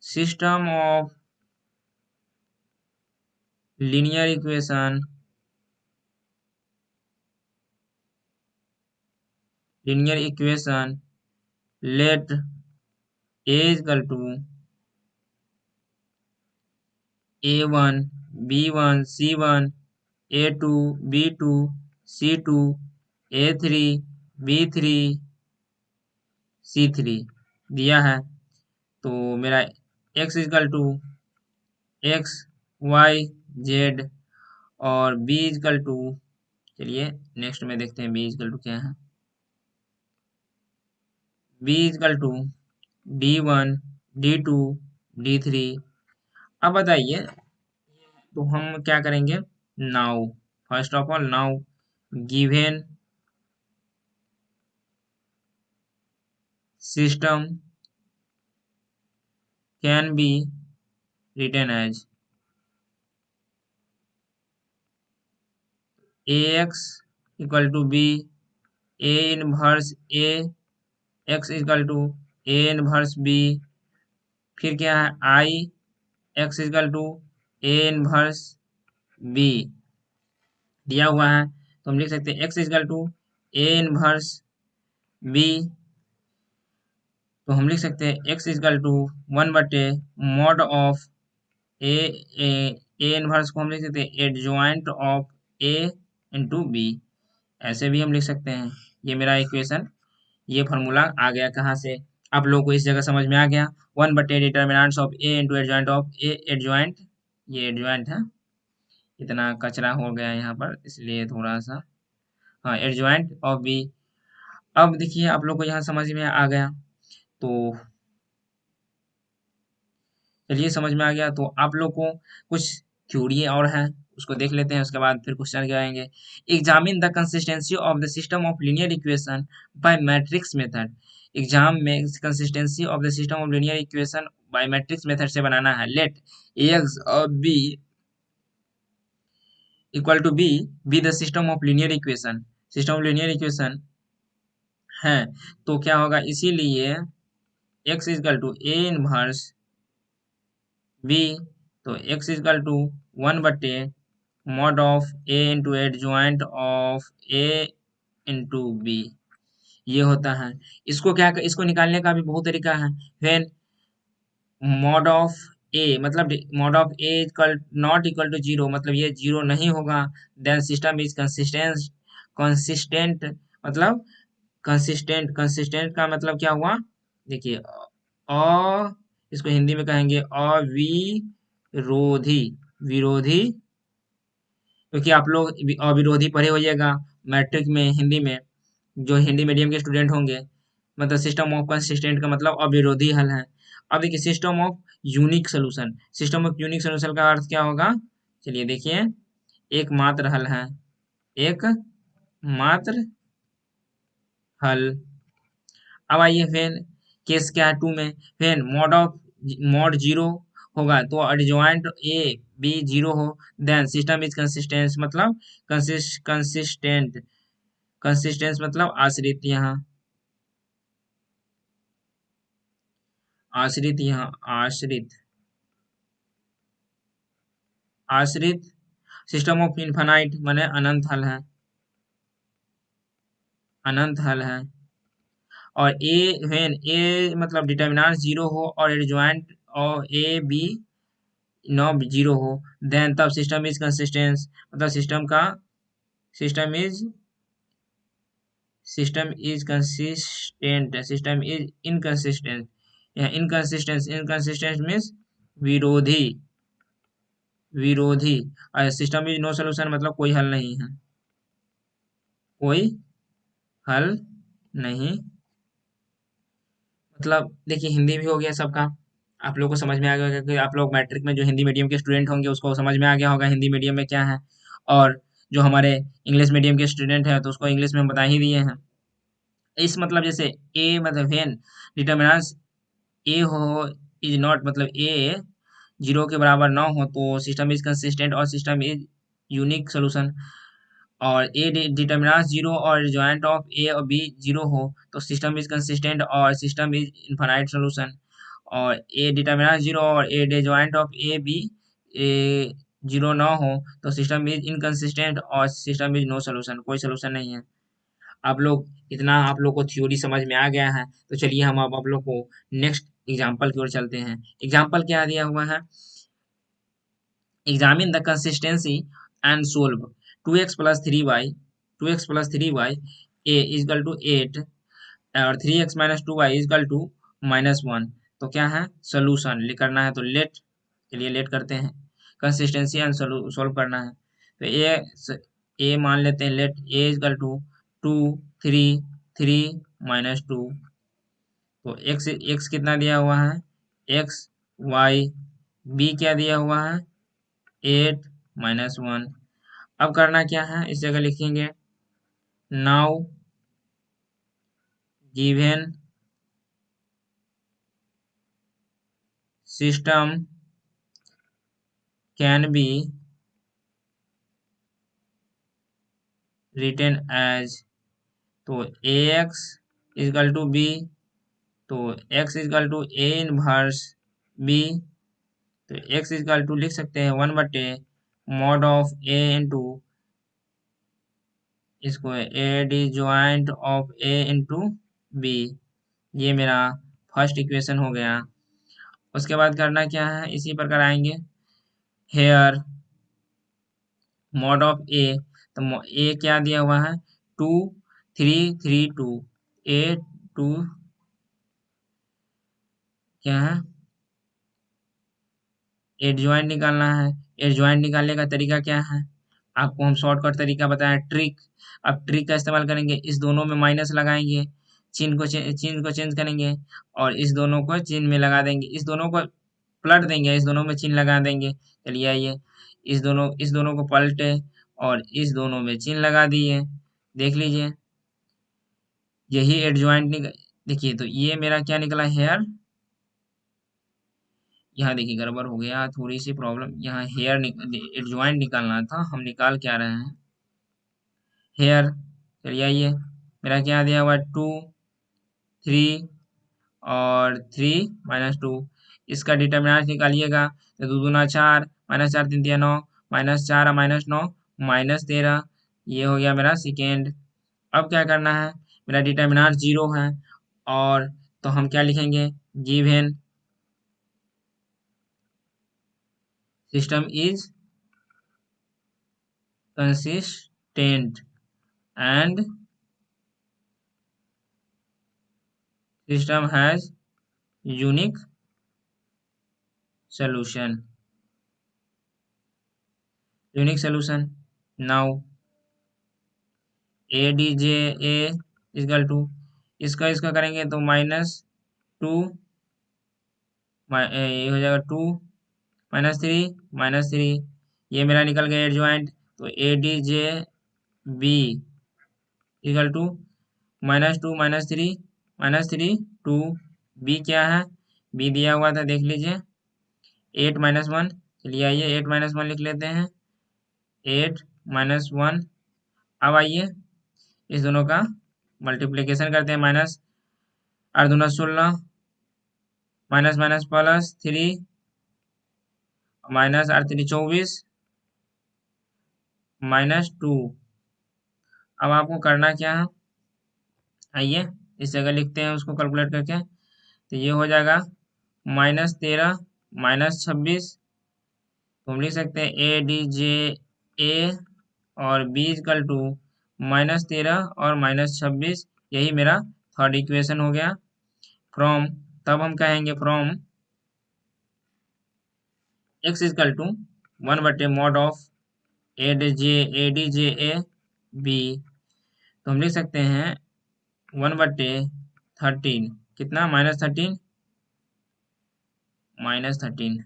system of linear equation let A equal to a1 b1 c1 a2 b2 c2 a3 b3 c3 दिया है। तो मेरा x equal to x y z और b इक्वल टू, चलिए नेक्स्ट में देखते हैं b इक्वल टू क्या है। b equal to d1 d2 d3। अब बताइए, तो हम क्या करेंगे? Now first of all, now given system can be written as ax equal to b a inverse a, x equal to a inverse b, फिर क्या है i x equal to a inverse b दिया हुआ है। तो हम लिख सकते हैं x equal to a inverse b, तो हम लिख सकते हैं x equal to 1 mod of A A inverse को हम लिख सकते हैं adjoint of a into B, ऐसे भी हम लिख सकते हैं। ये मेरा इक्वेशन, ये फॉर्मूला आ गया कहाँ से? आप लोगों को इस जगह समझ में आ गया। 1 determinants of A into adjoint of A, adjoint, ये एडजॉइंट है। इतना कचरा हो गया यहाँ पर, इसलिए थोड़ा सा, हाँ, एडजॉइंट ऑफ बी। अब देखिए, आप लोग को यहाँ समझ में आ गया। तो चलिए, समझ में आ गया। तो आप लोग को कुछ थ्योरी और है, उसको देख लेते हैं, उसके बाद फिर क्वेश्चन के आएंगे। Examine the consistency of the system of linear equation by matrix method. Exam में consistency of the system of linear equation by matrix method से बनाना है। लेट एक्स और B equal to B the system of linear equation, system of linear equation है। तो क्या होगा? इसीलिए X equal to A inverse B, तो x equal to 1 mod of a into adjoint of a into B, ये होता है। इसको क्या, इसको निकालने का भी बहुत तरीका है। व्हेन मॉड ऑफ a, मतलब mod of a equal not equal to 0, मतलब ये 0 नहीं होगा, देन सिस्टम इज कंसिस्टेंट, मतलब कंसिस्टेंट का मतलब क्या हुआ? देखिए, इसको हिंदी में कहेंगे अविरोधी, विरोधी, क्योंकि आप लोग अविरोधी पढ़े होइएगा मैट्रिक में, हिंदी में, जो हिंदी मीडियम के स्टूडेंट होंगे। मतलब सिस्टम ऑफ कंसिस्टेंट का मतलब अविरोधी हल है। अब देखिए, system of unique solution, system of unique solution का अर्थ क्या होगा? चलिए देखिए, एकमात्र हल है, एक मात्र हल। अब आइए फिर केस क्या है 2 में, फिर मॉड 0 होगा तो एडजॉइंट ए बी 0 हो, देन सिस्टम इज कंसिस्टेंट, मतलब कंसिस्टेंट, कंसिस्टेंस मतलब आश्रित। यहाँ आश्रित, यहाँ आश्रित, आश्रित सिस्टम ऑफ इनफाइनाइट माने अनंत हल है, अनंत हल है। और ए व्हेन ए मतलब डिटर्मिनेंट जीरो हो और एडजॉइंट और ए बी नॉट जीरो हो, देन तब सिस्टम इज कंसिस्टेंट, मतलब system is consistent, system is inconsistent. यहाँ इनकंसिस्टेंट मीन्स विरोधी, विरोधी। और सिस्टम इज नो सोल्यूशन मतलब कोई हल नहीं है, कोई हल नहीं। मतलब देखिए हिंदी भी हो गया सबका, आप लोग को समझ में आ गया होगा कि आप लोग मैट्रिक में जो हिंदी मीडियम के स्टूडेंट होंगे उसको समझ में आ गया होगा हिंदी मीडियम में क्या है। और जो हमारे इंग्लिश मीडियम के स्टूडेंट हैं तो उसको इंग्लिश में हम बता ही दिए हैं। इस मतलब जैसे ए मतलब व्हेन डिटर्मिनेंट्स ए हो इज नॉट मतलब ए जीरो के बराबर ना हो तो सिस्टम इज कंसिस्टेंट और सिस्टम इज यूनिक सोल्यूशन। और ए डिटर्मिनेंट जीरो और जॉइंट ऑफ ए और बी जीरो हो तो सिस्टम इज कंसिस्टेंट और सिस्टम इज इनफाइनाइट सोल्यूशन। और ए डिटर्मिनेंट जीरो और A joint of A B A zero ना हो तो सिस्टम इज इनकंसिस्टेंट और सिस्टम इज नो सोल्यूशन, कोई सोल्यूशन नहीं है। आप लोग इतना आप लोग को थ्योरी समझ में आ गया है तो चलिए हम अब आप लोग को नेक्स्ट एग्जाम्पल की ओर चलते हैं। एग्जाम्पल क्या दिया हुआ है, examine the consistency and solve 2x plus 3y, 2x plus 3y a is equal to 8 और 3x minus 2y is equal to -1। तो क्या है सोल्यूशन करना है तो लेट, चलिए लेट करते हैं। कंसिस्टेंसी एंड सोल्व करना है तो ए मान लेते हैं, let A is equal to 2 3 3 -2। तो एक्स कितना दिया हुआ है, एक्स वाई बी क्या दिया हुआ है 8 -1। अब करना क्या है, इस जगह लिखेंगे now given system can be written as, तो A x equal to B, तो x equal to A inverse B, तो एक्स इजकल टू लिख सकते हैं 1/, मॉड ऑफ ए इंटू इसको adjoint of A into B. ये मेरा first equation हो गया। उसके बाद करना क्या है, इसी प्रकार आएंगे हेयर मॉड ऑफ ए, तो ए क्या दिया हुआ है 2 3 3 2, ए 2 क्या है एडजॉइंट निकालना है। एडजॉइंट निकालने का तरीका क्या है, आपको हम शॉर्टकट तरीका बताया ट्रिक। अब ट्रिक का इस्तेमाल करेंगे, इस दोनों में माइनस लगाएंगे, चिन्ह को चेंज करेंगे और इस दोनों को चिन्ह में लगा देंगे, इस दोनों को पलट देंगे, इस दोनों में चिन्ह लगा देंगे। चलिए आइए इस दोनों को पलटे और इस दोनों में चिन्ह लगा दिए, देख लीजिए यही एडजॉइंट देखिए तो ये मेरा क्या निकला हेयर, यहाँ देखिए गड़बड़ हो गया थोड़ी सी प्रॉब्लम, यहाँ हेयर एडजॉइंट निकालना था, हम निकाल क्या रहे हैं हेयर। चलिए आइए मेरा क्या दिया हुआ 2 3 और 3 -2, इसका डिटर्मिनेंट निकालिएगा तो 2 दूना 4 -4 3 दिया 9 -4 -9 -13, ये हो गया मेरा सेकेंड। अब क्या करना है, मेरा डिटर्मिनेंट जीरो है और तो हम क्या लिखेंगे given system is consistent and system has unique solution, unique solution। Now A D J A equal to इसका करेंगे तो -2 ये हो जाएगा 2 -3 ये मेरा निकल गया एडजॉइंट, तो A D J B equal to -2 -3 2, B क्या है बी दिया हुआ था देख लीजिए 8 -1। चलिए आइए 8 -1 लिख लेते हैं 8 -1। अब आइए इस दोनों का मल्टीप्लिकेशन करते हैं, माइनस 8 दूना 16 minus minus plus 3 minus R 3 24 -2। अब आपको करना क्या है, आइए इस जगह लिखते हैं उसको कैलकुलेट करके। तो ये हो जाएगा -13 -26। तो हम लिख सकते हैं ए डी जे ए और बी इक्वल टू -13 और -26। यही मेरा थर्ड इक्वेशन हो गया। फ्रॉम, तब हम कहेंगे from x equal to 1/mod of A D J A B. तो हम लिख सकते हैं 1/13, कितना -13 -13।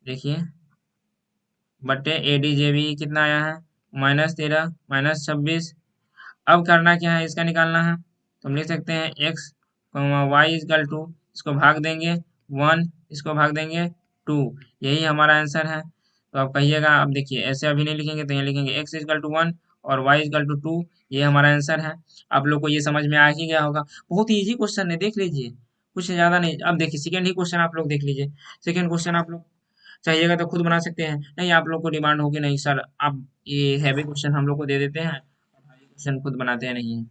देखिए बटे ए डी जे बी कितना आया है -13 -26। अब करना क्या है, इसका निकालना है। तो हम लिख सकते हैं x वाई इक्वल टू, इसको भाग देंगे 1, इसको भाग देंगे 2। यही हमारा आंसर है। तो आप कहिएगा, अब देखिए ऐसे अभी नहीं लिखेंगे, तो यहाँ लिखेंगे x इक्वल टू 1 और y इक्वल टू 2। ये हमारा आंसर है। आप लोग को ये समझ में आ ही गया होगा। बहुत ही इजी क्वेश्चन है, देख लीजिए, कुछ ज़्यादा नहीं। अब देखिए सेकेंड ही क्वेश्चन आप लोग देख लीजिए। सेकेंड क्वेश्चन आप लोग चाहिएगा तो खुद बना सकते हैं, नहीं आप लोग को डिमांड होगी नहीं सर आप ये हैवी क्वेश्चन हम लोग को दे देते हैं और भारी क्वेश्चन खुद बनाते हैं नहीं है,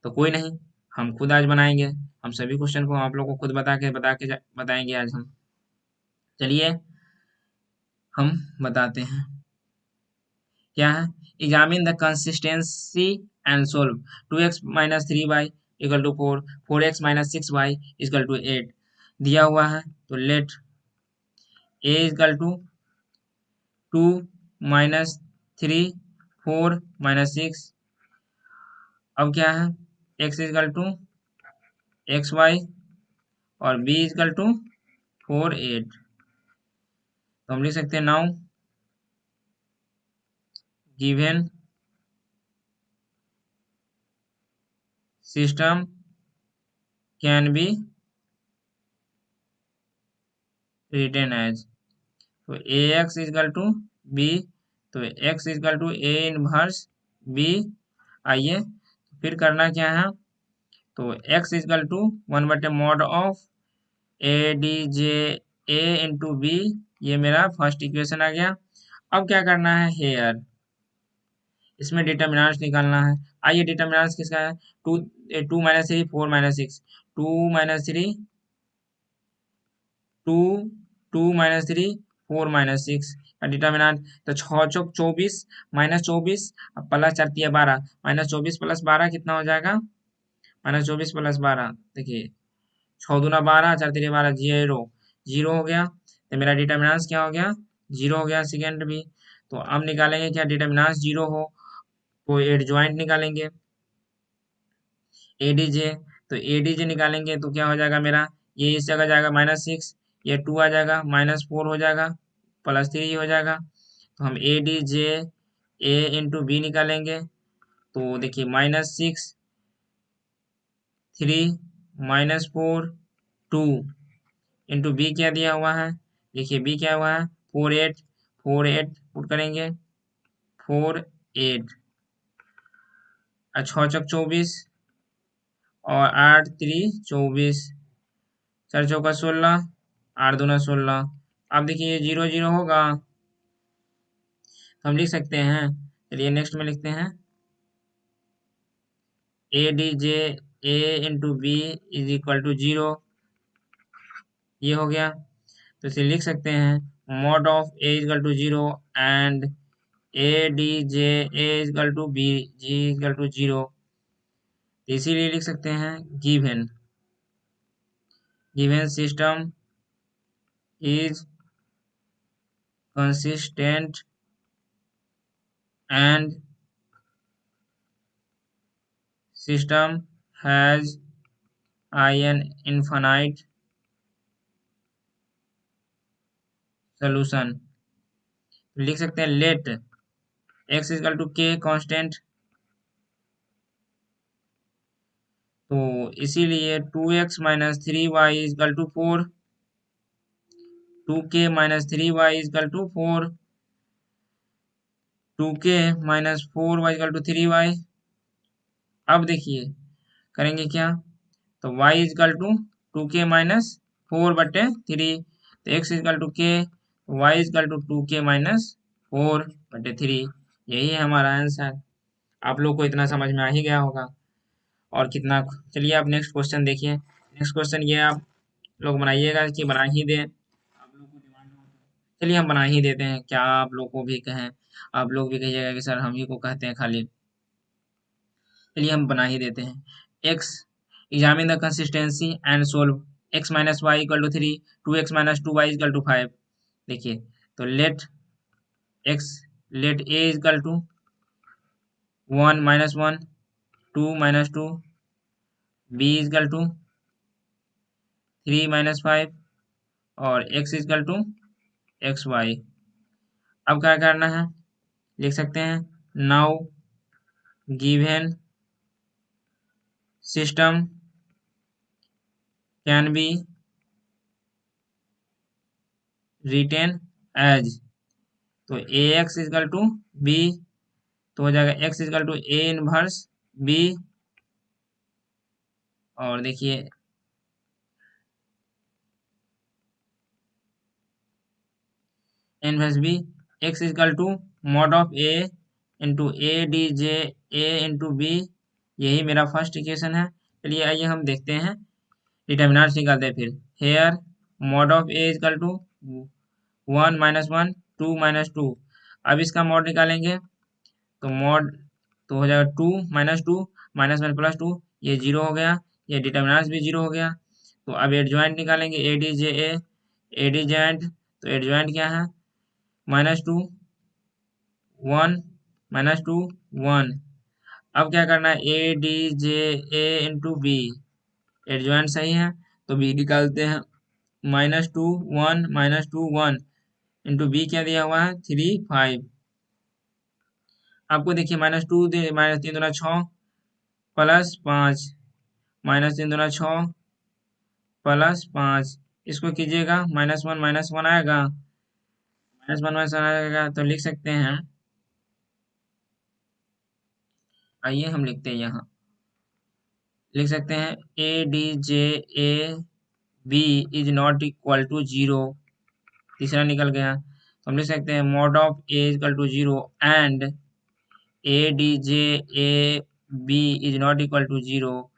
तो कोई नहीं, हम खुद आज बनाएंगे। हम सभी क्वेश्चन को आप लोग को खुद बताएंगे आज हम। चलिए हम बताते हैं क्या है। Examine the consistency and solve. 2x minus 3y equal to 4, 4x minus 6y equal to 8 दिया हुआ है। तो let a equal to 2 minus 3 4 minus 6। अब क्या है, x equal to x y और b इक्वल टू 4 8। तो हम लिख सकते हैं now given system can be written as. तो A x equal to B, तो x equal to A inverse B. आइए फिर करना क्या है, तो x equal to 1/mod of A D J A into B. ये मेरा फर्स्ट इक्वेशन आ गया। अब क्या करना है, हेयर इसमें डिटर्मिनेंट्स निकालना है। आइए डिटर्मिनेंट्स किसका है, 2 2 minus 3 4 minus 6, 2 minus 3 2 2 minus 3 4 minus 6 का डिटर्मिनेंट। तो 6 चौक 24 -24 प्लस 4 तिया 12 -24 प्लस 12 कितना हो जाएगा, -24 प्लस 12। देखिए 6 दूना 12 4 तिया 12 जीरो, जीरो हो गया। तो मेरा डिटर्मिनेंट्स क्या हो गया, जीरो हो गया सेकेंड भी। तो अब निकालेंगे क्या, डिटर्मिनेंट्स जीरो हो तो एडजॉइंट निकालेंगे एडीजे। तो एडीजे निकालेंगे तो क्या हो जाएगा मेरा, ये इस जगह जाएगा -6, ये 2 आ जाएगा -4 हो जाएगा +3 हो जाएगा। तो हम A D J A into B निकालेंगे। तो देखिए -6 3 -4 2 इंटू बी क्या दिया हुआ है, देखिए बी क्या हुआ है 4 8, 4 8 पुट करेंगे 4 8 और 6 चौक 24 और 8 3 24, 4 चौका 16, 8 दूना 16। अब देखिए ये 0 0 होगा, तो हम लिख सकते हैं। चलिए नेक्स्ट में लिखते हैं A D J A into B is equal to 0। ये हो गया, तो इसे लिख सकते हैं mod of A equal to 0 and A D J A equal to B G equal to 0। इसीलिए लिख सकते हैं given given system is consistent and system has an infinite solution। लिख सकते हैं let x equal to k constant. तो इसीलिए 2x minus 3y equal to 4, 2k minus 3y equal to 4, 2k minus 4y equal to 3y। अब देखिए करेंगे क्या, तो y equal to 2k minus 4/3, तो x equal to k, y equal to 2k minus 4/3। यही है हमारा आंसर। आप लोग को इतना समझ में आ ही गया होगा। और कितना, चलिए आप नेक्स्ट क्वेश्चन देखिए। नेक्स्ट क्वेश्चन ये आप लोग बनाइएगा कि बना ही दें, आप लोग को डिमांड हो तो। चलिए हम बना ही देते हैं, क्या आप लोग को भी कहें, आप लोग भी कहिएगा कि सर हम ही को कहते हैं खाली। चलिए हम बना ही देते हैं। x, examine the consistency and solve x minus y equal to 3, 2x minus 2y equal to 5। देखिए, तो x let a equal to 1 minus 1, 2 minus 2, b equal to 3 minus 5 और x equal to x y. अब क्या करना है, लिख सकते हैं now given system can be written as, तो A x equal to B, तो हो जाएगा x equal to A inverse B, और देखिए inverse B, x equal to mod of A into A D J A into B. यही मेरा first equation है। चलिए आइए हम देखते हैं, डिटर्मिनेंट्स निकालते हैं फिर। Here mod of A equal to 1 minus 1, 2 minus 2। अब इसका मॉड निकालेंगे, तो मॉड तो हो जाएगा 2 माइनस 2 माइनस 1 प्लस 2, ये जीरो हो गया, ये डिटर्मिनेंट्स भी जीरो हो गया। तो अब एडजॉइंट निकालेंगे, ए D J A D joint, तो एडजॉइंट क्या है, माइनस 2 1 माइनस 2 1। अब क्या करना है, A D J A into B, adjoint सही है तो बी निकालते हैं, माइनस 2 1 माइनस 2 1 इंटू बी क्या दिया हुआ है 3 5। आपको देखिए -2 माइनस 3 दूना 6 प्लस 5, -3 दूना 6 प्लस 5, इसको कीजिएगा -1 आएगा, -1 आएगा तो लिख सकते हैं, आइए हम लिखते हैं यहाँ, लिख सकते हैं A D J A B is not equal to 0, तीसरा निकल गया। तो हम लिख सकते हैं mod of A equal to 0 and A D J A B is not equal to 0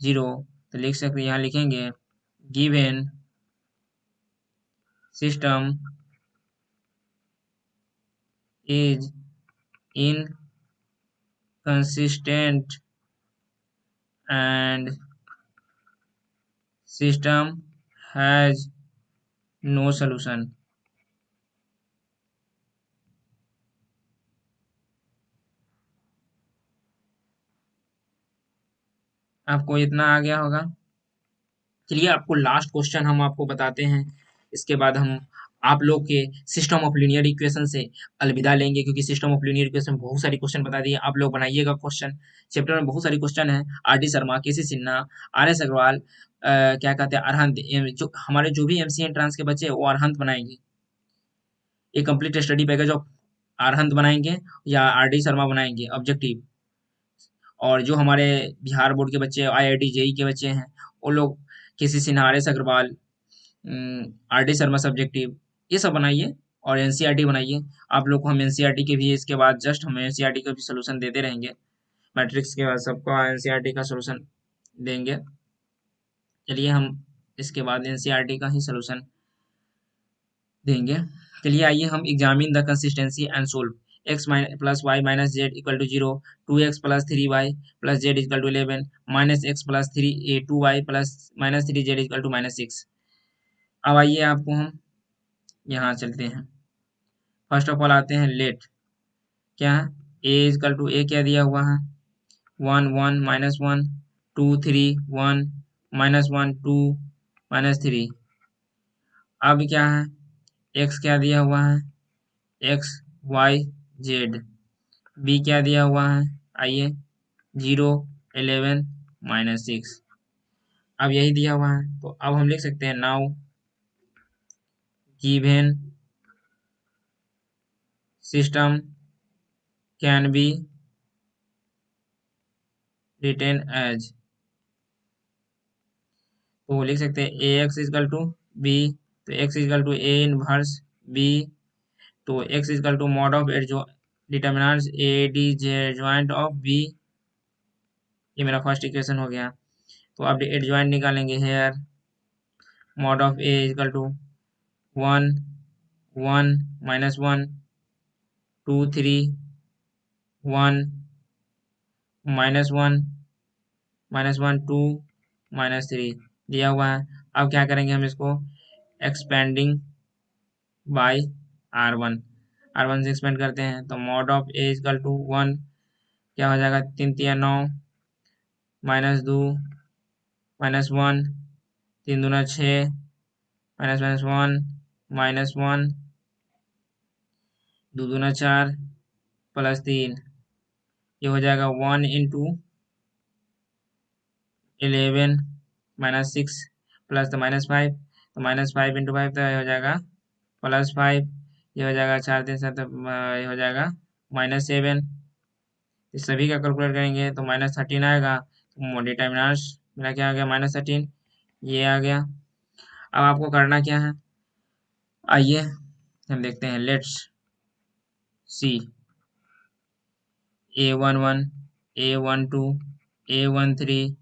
0। तो लिख सकते हैं, यहाँ लिखेंगे given system is inconsistent and system has no solution। आपको इतना आ गया होगा। चलिए आपको लास्ट क्वेश्चन हम आपको बताते हैं, इसके बाद हम आप लोग के सिस्टम ऑफ लीनियर इक्वेशन से अलविदा लेंगे, क्योंकि सिस्टम ऑफ लीनियर इक्वेशन बहुत सारी क्वेश्चन बता दिए। आप लोग बनाइएगा क्वेश्चन, चैप्टर में बहुत सारी क्वेश्चन है। आर डी शर्मा, के सी सिन्हा, आर एस अग्रवाल, क्या कहते हैं अरहंत, जो हमारे जो भी एमसी एंट्रांस के बच्चे हैं वो अरहंत बनाएंगे, एक complete study package of Arhant बनाएंगे या आर डी शर्मा बनाएंगे ऑब्जेक्टिव। और जो हमारे बिहार बोर्ड के बच्चे आईआईटी जेई के बच्चे हैं वो लोग KC Sinha, R S Agarwal, R D Sharma subjective, ये सब बनाइए और एनसीईआरटी बनाइए। आप लोग को हम एनसीईआरटी के भी इसके बाद जस्ट हम एनसीईआरटी का भी सोल्यूशन देते रहेंगे, मैट्रिक्स के बाद सबका एनसीईआरटी का सोल्यूशन देंगे। चलिए हम इसके बाद एनसीईआरटी का ही सोल्यूशन देंगे। चलिए आइए हम examine the consistency and solve x plus y minus z equal to 0, 2x plus 3y plus z equal to 11, minus x plus 2y plus minus 3z equal to -6। अब आइए आपको हम यहाँ चलते हैं। फर्स्ट ऑफ ऑल आते हैं late, क्या है, ए इक्वल टू ए क्या दिया हुआ है 1 1 -1 2 3 1 -1 2 -3। अब क्या है, एक्स क्या दिया हुआ है, एक्स वाई जेड, बी क्या दिया हुआ है, आइए 0 11 -6। अब यही दिया हुआ है, तो अब हम लिख सकते हैं now given system can be written as, तो लिख सकते हैं A x equal to B, तो x equal to A inverse B, तो x equal to mod of determinants A D J joint of B, ये मेरा फर्स्ट इक्वेशन हो गया। तो अब एडजॉइंट निकालेंगे here, mod of A equal to 1 1 minus 1 2 3 1 minus one 2 -3 दिया हुआ है। अब क्या करेंगे हम इसको एक्सपेंडिंग बाय R1 से एक्सपेंड करते हैं, तो mod of A equal to 1 क्या हो जाएगा, 3 3 9 -2 -1 3 दूना 6 -1 -1 2 दूना 4 +3, ये हो जाएगा 1 इंटू 11 -6 प्लस तो -5, तो -5 इंटू 5 तो ये हो जाएगा +5, ये हो जाएगा 4 3 7, ये हो जाएगा -7। इस सभी का कैलकुलेट करेंगे तो -13 आएगा, तो डिटर्मिनेंट्स मेरा क्या आ गया, -13, ये आ गया। अब आपको करना क्या है, आइए हम देखते हैं, let's see A11 A12 A13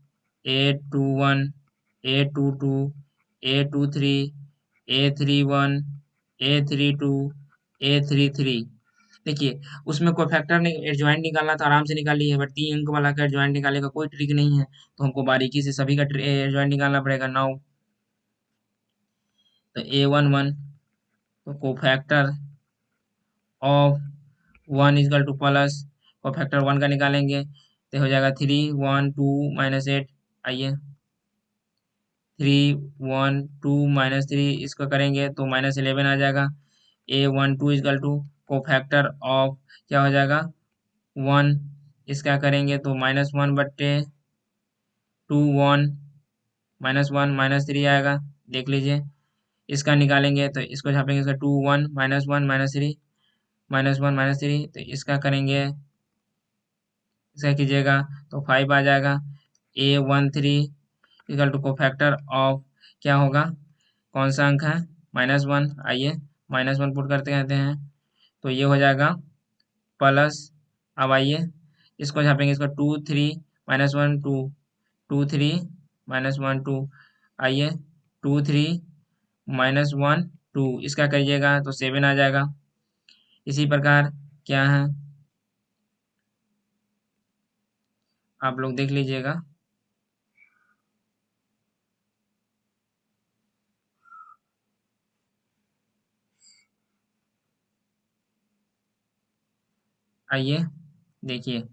A21 A22 A23 A31 A32 A33, देखिए उसमें कोई फैक्टर नहीं, एडजॉइंट निकालना तो आराम से निकाल लिए, बट 3 अंक वाला का एडजॉइंट निकालने का कोई ट्रिक नहीं है, तो हमको बारीकी से सभी का एडजॉइंट निकालना पड़ेगा। नाउ तो A11 तो cofactor of 1 equal to plus, और फैक्टर 1 का निकालेंगे तो हो जाएगा 3 1 2 -8, आइए 3 1 2 -3 इसको करेंगे तो -11 आ जाएगा। A12 इजकल टू को फैक्टर ऑफ क्या हो जाएगा 1, इसका करेंगे तो -1/2 1 -1 -3 आएगा, देख लीजिए। इसका निकालेंगे तो इसको छापेंगे, इसका 2 1 -1 -3 -1 -3, तो इसका करेंगे, इसका कीजिएगा तो 5 आ जाएगा। A13 इक्वल टू को फैक्टर ऑफ क्या होगा, कौन सा अंक है, -1, आइए -1 पुट करते कहते हैं, तो ये हो जाएगा प्लस। अब आइए इसको छापेंगे, इसको 2 3 -1 2 2 3 -1 2, आइए 2 3 -1 2, इसका करिएगा तो 7 आ जाएगा। इसी प्रकार क्या है, आप लोग देख लीजिएगा। आइए देखिए,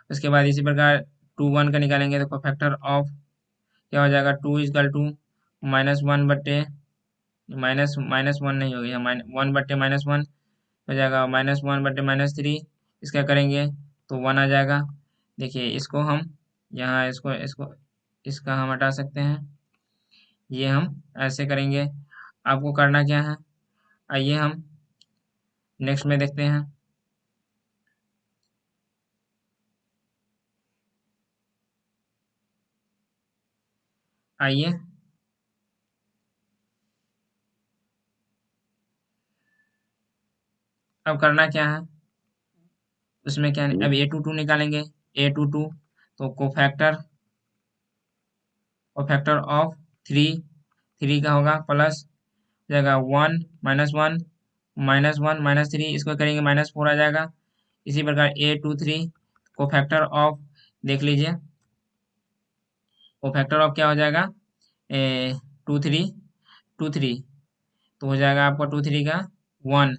उसके बाद इसी प्रकार 2 1 का निकालेंगे तो फैक्टर ऑफ क्या हो जाएगा, 2 इजकल टू -1 बट्टे -1 नहीं हो गया, 1 बट्टे -1 हो जाएगा, -1 बट्टे -3, इसका करेंगे तो 1 आ जाएगा। देखिए इसको हम यहाँ इसको इसको इसका हम हटा सकते हैं, ये हम ऐसे करेंगे। आपको करना क्या है, आइए हम नेक्स्ट में देखते हैं। आइए अब करना क्या है, उसमें क्या, अब A22 निकालेंगे, A22 तो कोफैक्टर ऑफ 3 का होगा प्लस जाएगा 1 -1 -1 -3, इसको करेंगे -4 आ जाएगा। इसी प्रकार A23 कोफैक्टर ऑफ, देख लीजिए कोफैक्टर ऑफ क्या हो जाएगा, 2 3 तो हो जाएगा आपका 2 3 का 1,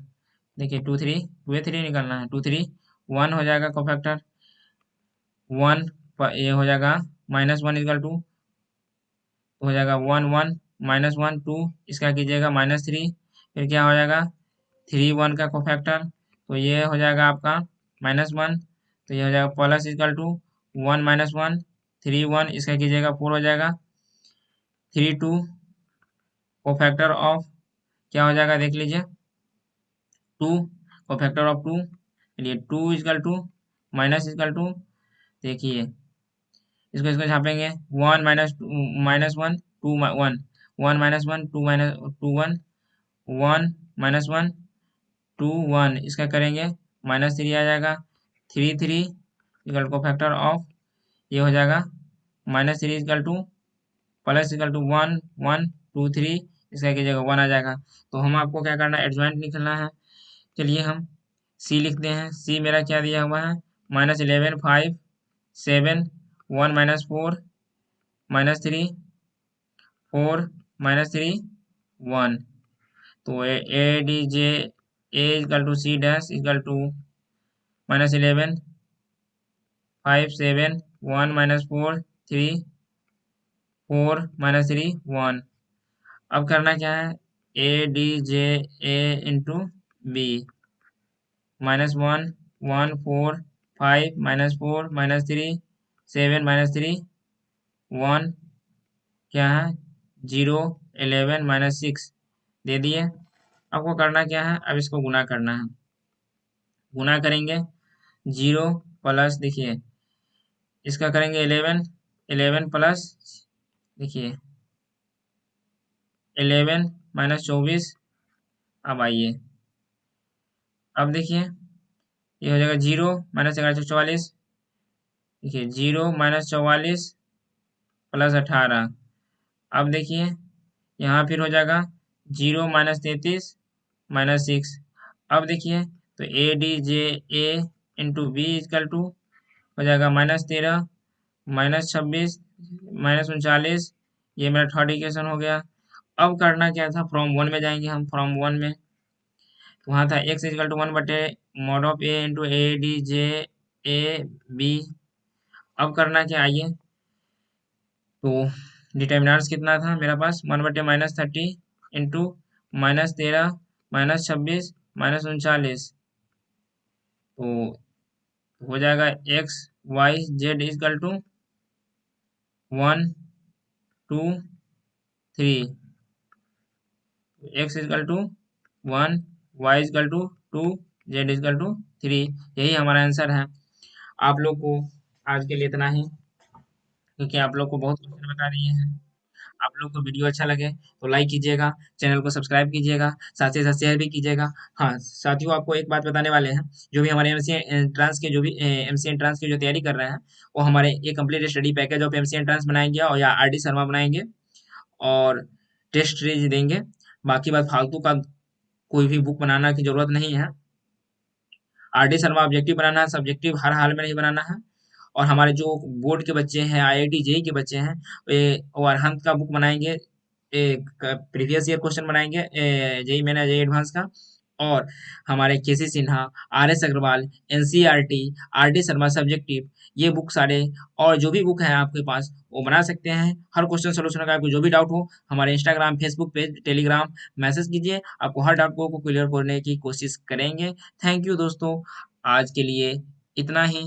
देखिए 2 3 निकालना है, 2 3 1 हो जाएगा कोफैक्टर 1, ये हो जाएगा -1 इक्वल टू, हो जाएगा 1 1 -1 2, इसका कीजिएगा -3, फिर क्या हो जाएगा 3 1 का कोफैक्टर, तो ये हो जाएगा आपका -1, तो ये हो जाएगा प्लस इक्वल टू 1 -1 3 1, इसका कीजिएगा 4 हो जाएगा। 3 2 कोफैक्टर ऑफ क्या हो जाएगा, देख लीजिए 2 कोफैक्टर ऑफ 2, चलिए 2 equal to minus equal to, देखिए इसको इसको छापेंगे, 1 minus one two minus two one, 1 - 1 - 1 इसका करेंगे, -3 आ जाएगा, 3 इक्वल को फैक्टर ऑफ ये हो जाएगा, -3 equal to plus equal to 1 1 2 3 इसका कीजिएगा 1 आ जाएगा। तो हम आपको क्या करना है, एडजॉइंट निकलना है। चलिए हम सी लिखते हैं। सी मेरा क्या दिया हुआ है, -11 5 7 1 - 4 -3 4 -3 1। तो A D J A equal to C dash equal to -11 5 7 1 -4 3 4 -3 1। अब करना क्या है, A D J A into B, -1 1 4 5 -4 -3 7 -3 1 क्या है, 0 11 -6 दे दिए। आपको करना क्या है, अब इसको गुना करना है। गुना करेंगे 0 प्लस, देखिए इसका करेंगे 11 11 प्लस, देखिए 11 -24। अब आइए, अब देखिए ये हो जाएगा 0 -11 44। देखिए 0 -44 प्लस 18। अब देखिए यहाँ फिर हो जाएगा 0 -33 -6। अब देखिए तो A D J A into B equal to हो जाएगा -13 -26 -39। ये मेरा थर्ड इक्वेशन हो गया। अब करना क्या था, फ्रॉम वन में जाएंगे हम। फ्रॉम वन में तो वहाँ था x इजकल टू 1 बटे mod of A into A D J A B. अब करना क्या, आइए तो डिटर्मिनेंट्स कितना था मेरे पास, 1 बटे -30 इंटू -13 -26 -39। तो हो जाएगा x y z is equal to 1 2 3। X equal to 1, y is equal to 2, z is equal to 3। यही हमारा आंसर है। आप लोग को आज के लिए इतना ही, क्योंकि आप लोग को बहुत क्वेश्चन बता दिए हैं। आप लोग को वीडियो अच्छा लगे तो लाइक कीजिएगा, चैनल को सब्सक्राइब कीजिएगा, साथ ही साथ शेयर भी कीजिएगा। हाँ साथियों, आपको एक बात बताने वाले हैं, जो भी हमारे एमसी एंट्रांस के जो भी एमसी एंट्रांस की जो तैयारी कर रहे हैं, वो हमारे ये complete study package of MC entrance बनाएंगे और या आर डी शर्मा बनाएंगे और टेस्ट सीरीज देंगे। बाकी बात फालतू का कोई भी बुक बनाना की जरूरत नहीं है। आर डी शर्मा ऑब्जेक्टिव बनाना है, सब्जेक्टिव हर हाल में नहीं बनाना है। और हमारे जो बोर्ड के बच्चे हैं, आईआईटी जेई के बच्चे हैं, वो अरहंत का बुक बनाएंगे, प्रीवियस ईयर क्वेश्चन बनाएंगे जेई मेन जेई एडवांस का। और हमारे KC Sinha, R S Agarwal, NCERT, R D Sharma subjective, ये बुक सारे और जो भी बुक है आपके पास वो बना सकते हैं। हर क्वेश्चन सोल्यूशन का आपको जो भी डाउट हो हमारे Instagram, Facebook page, Telegram message कीजिए, आपको हर डाउट को क्लियर करने की कोशिश करेंगे। थैंक यू दोस्तों, आज के लिए इतना ही।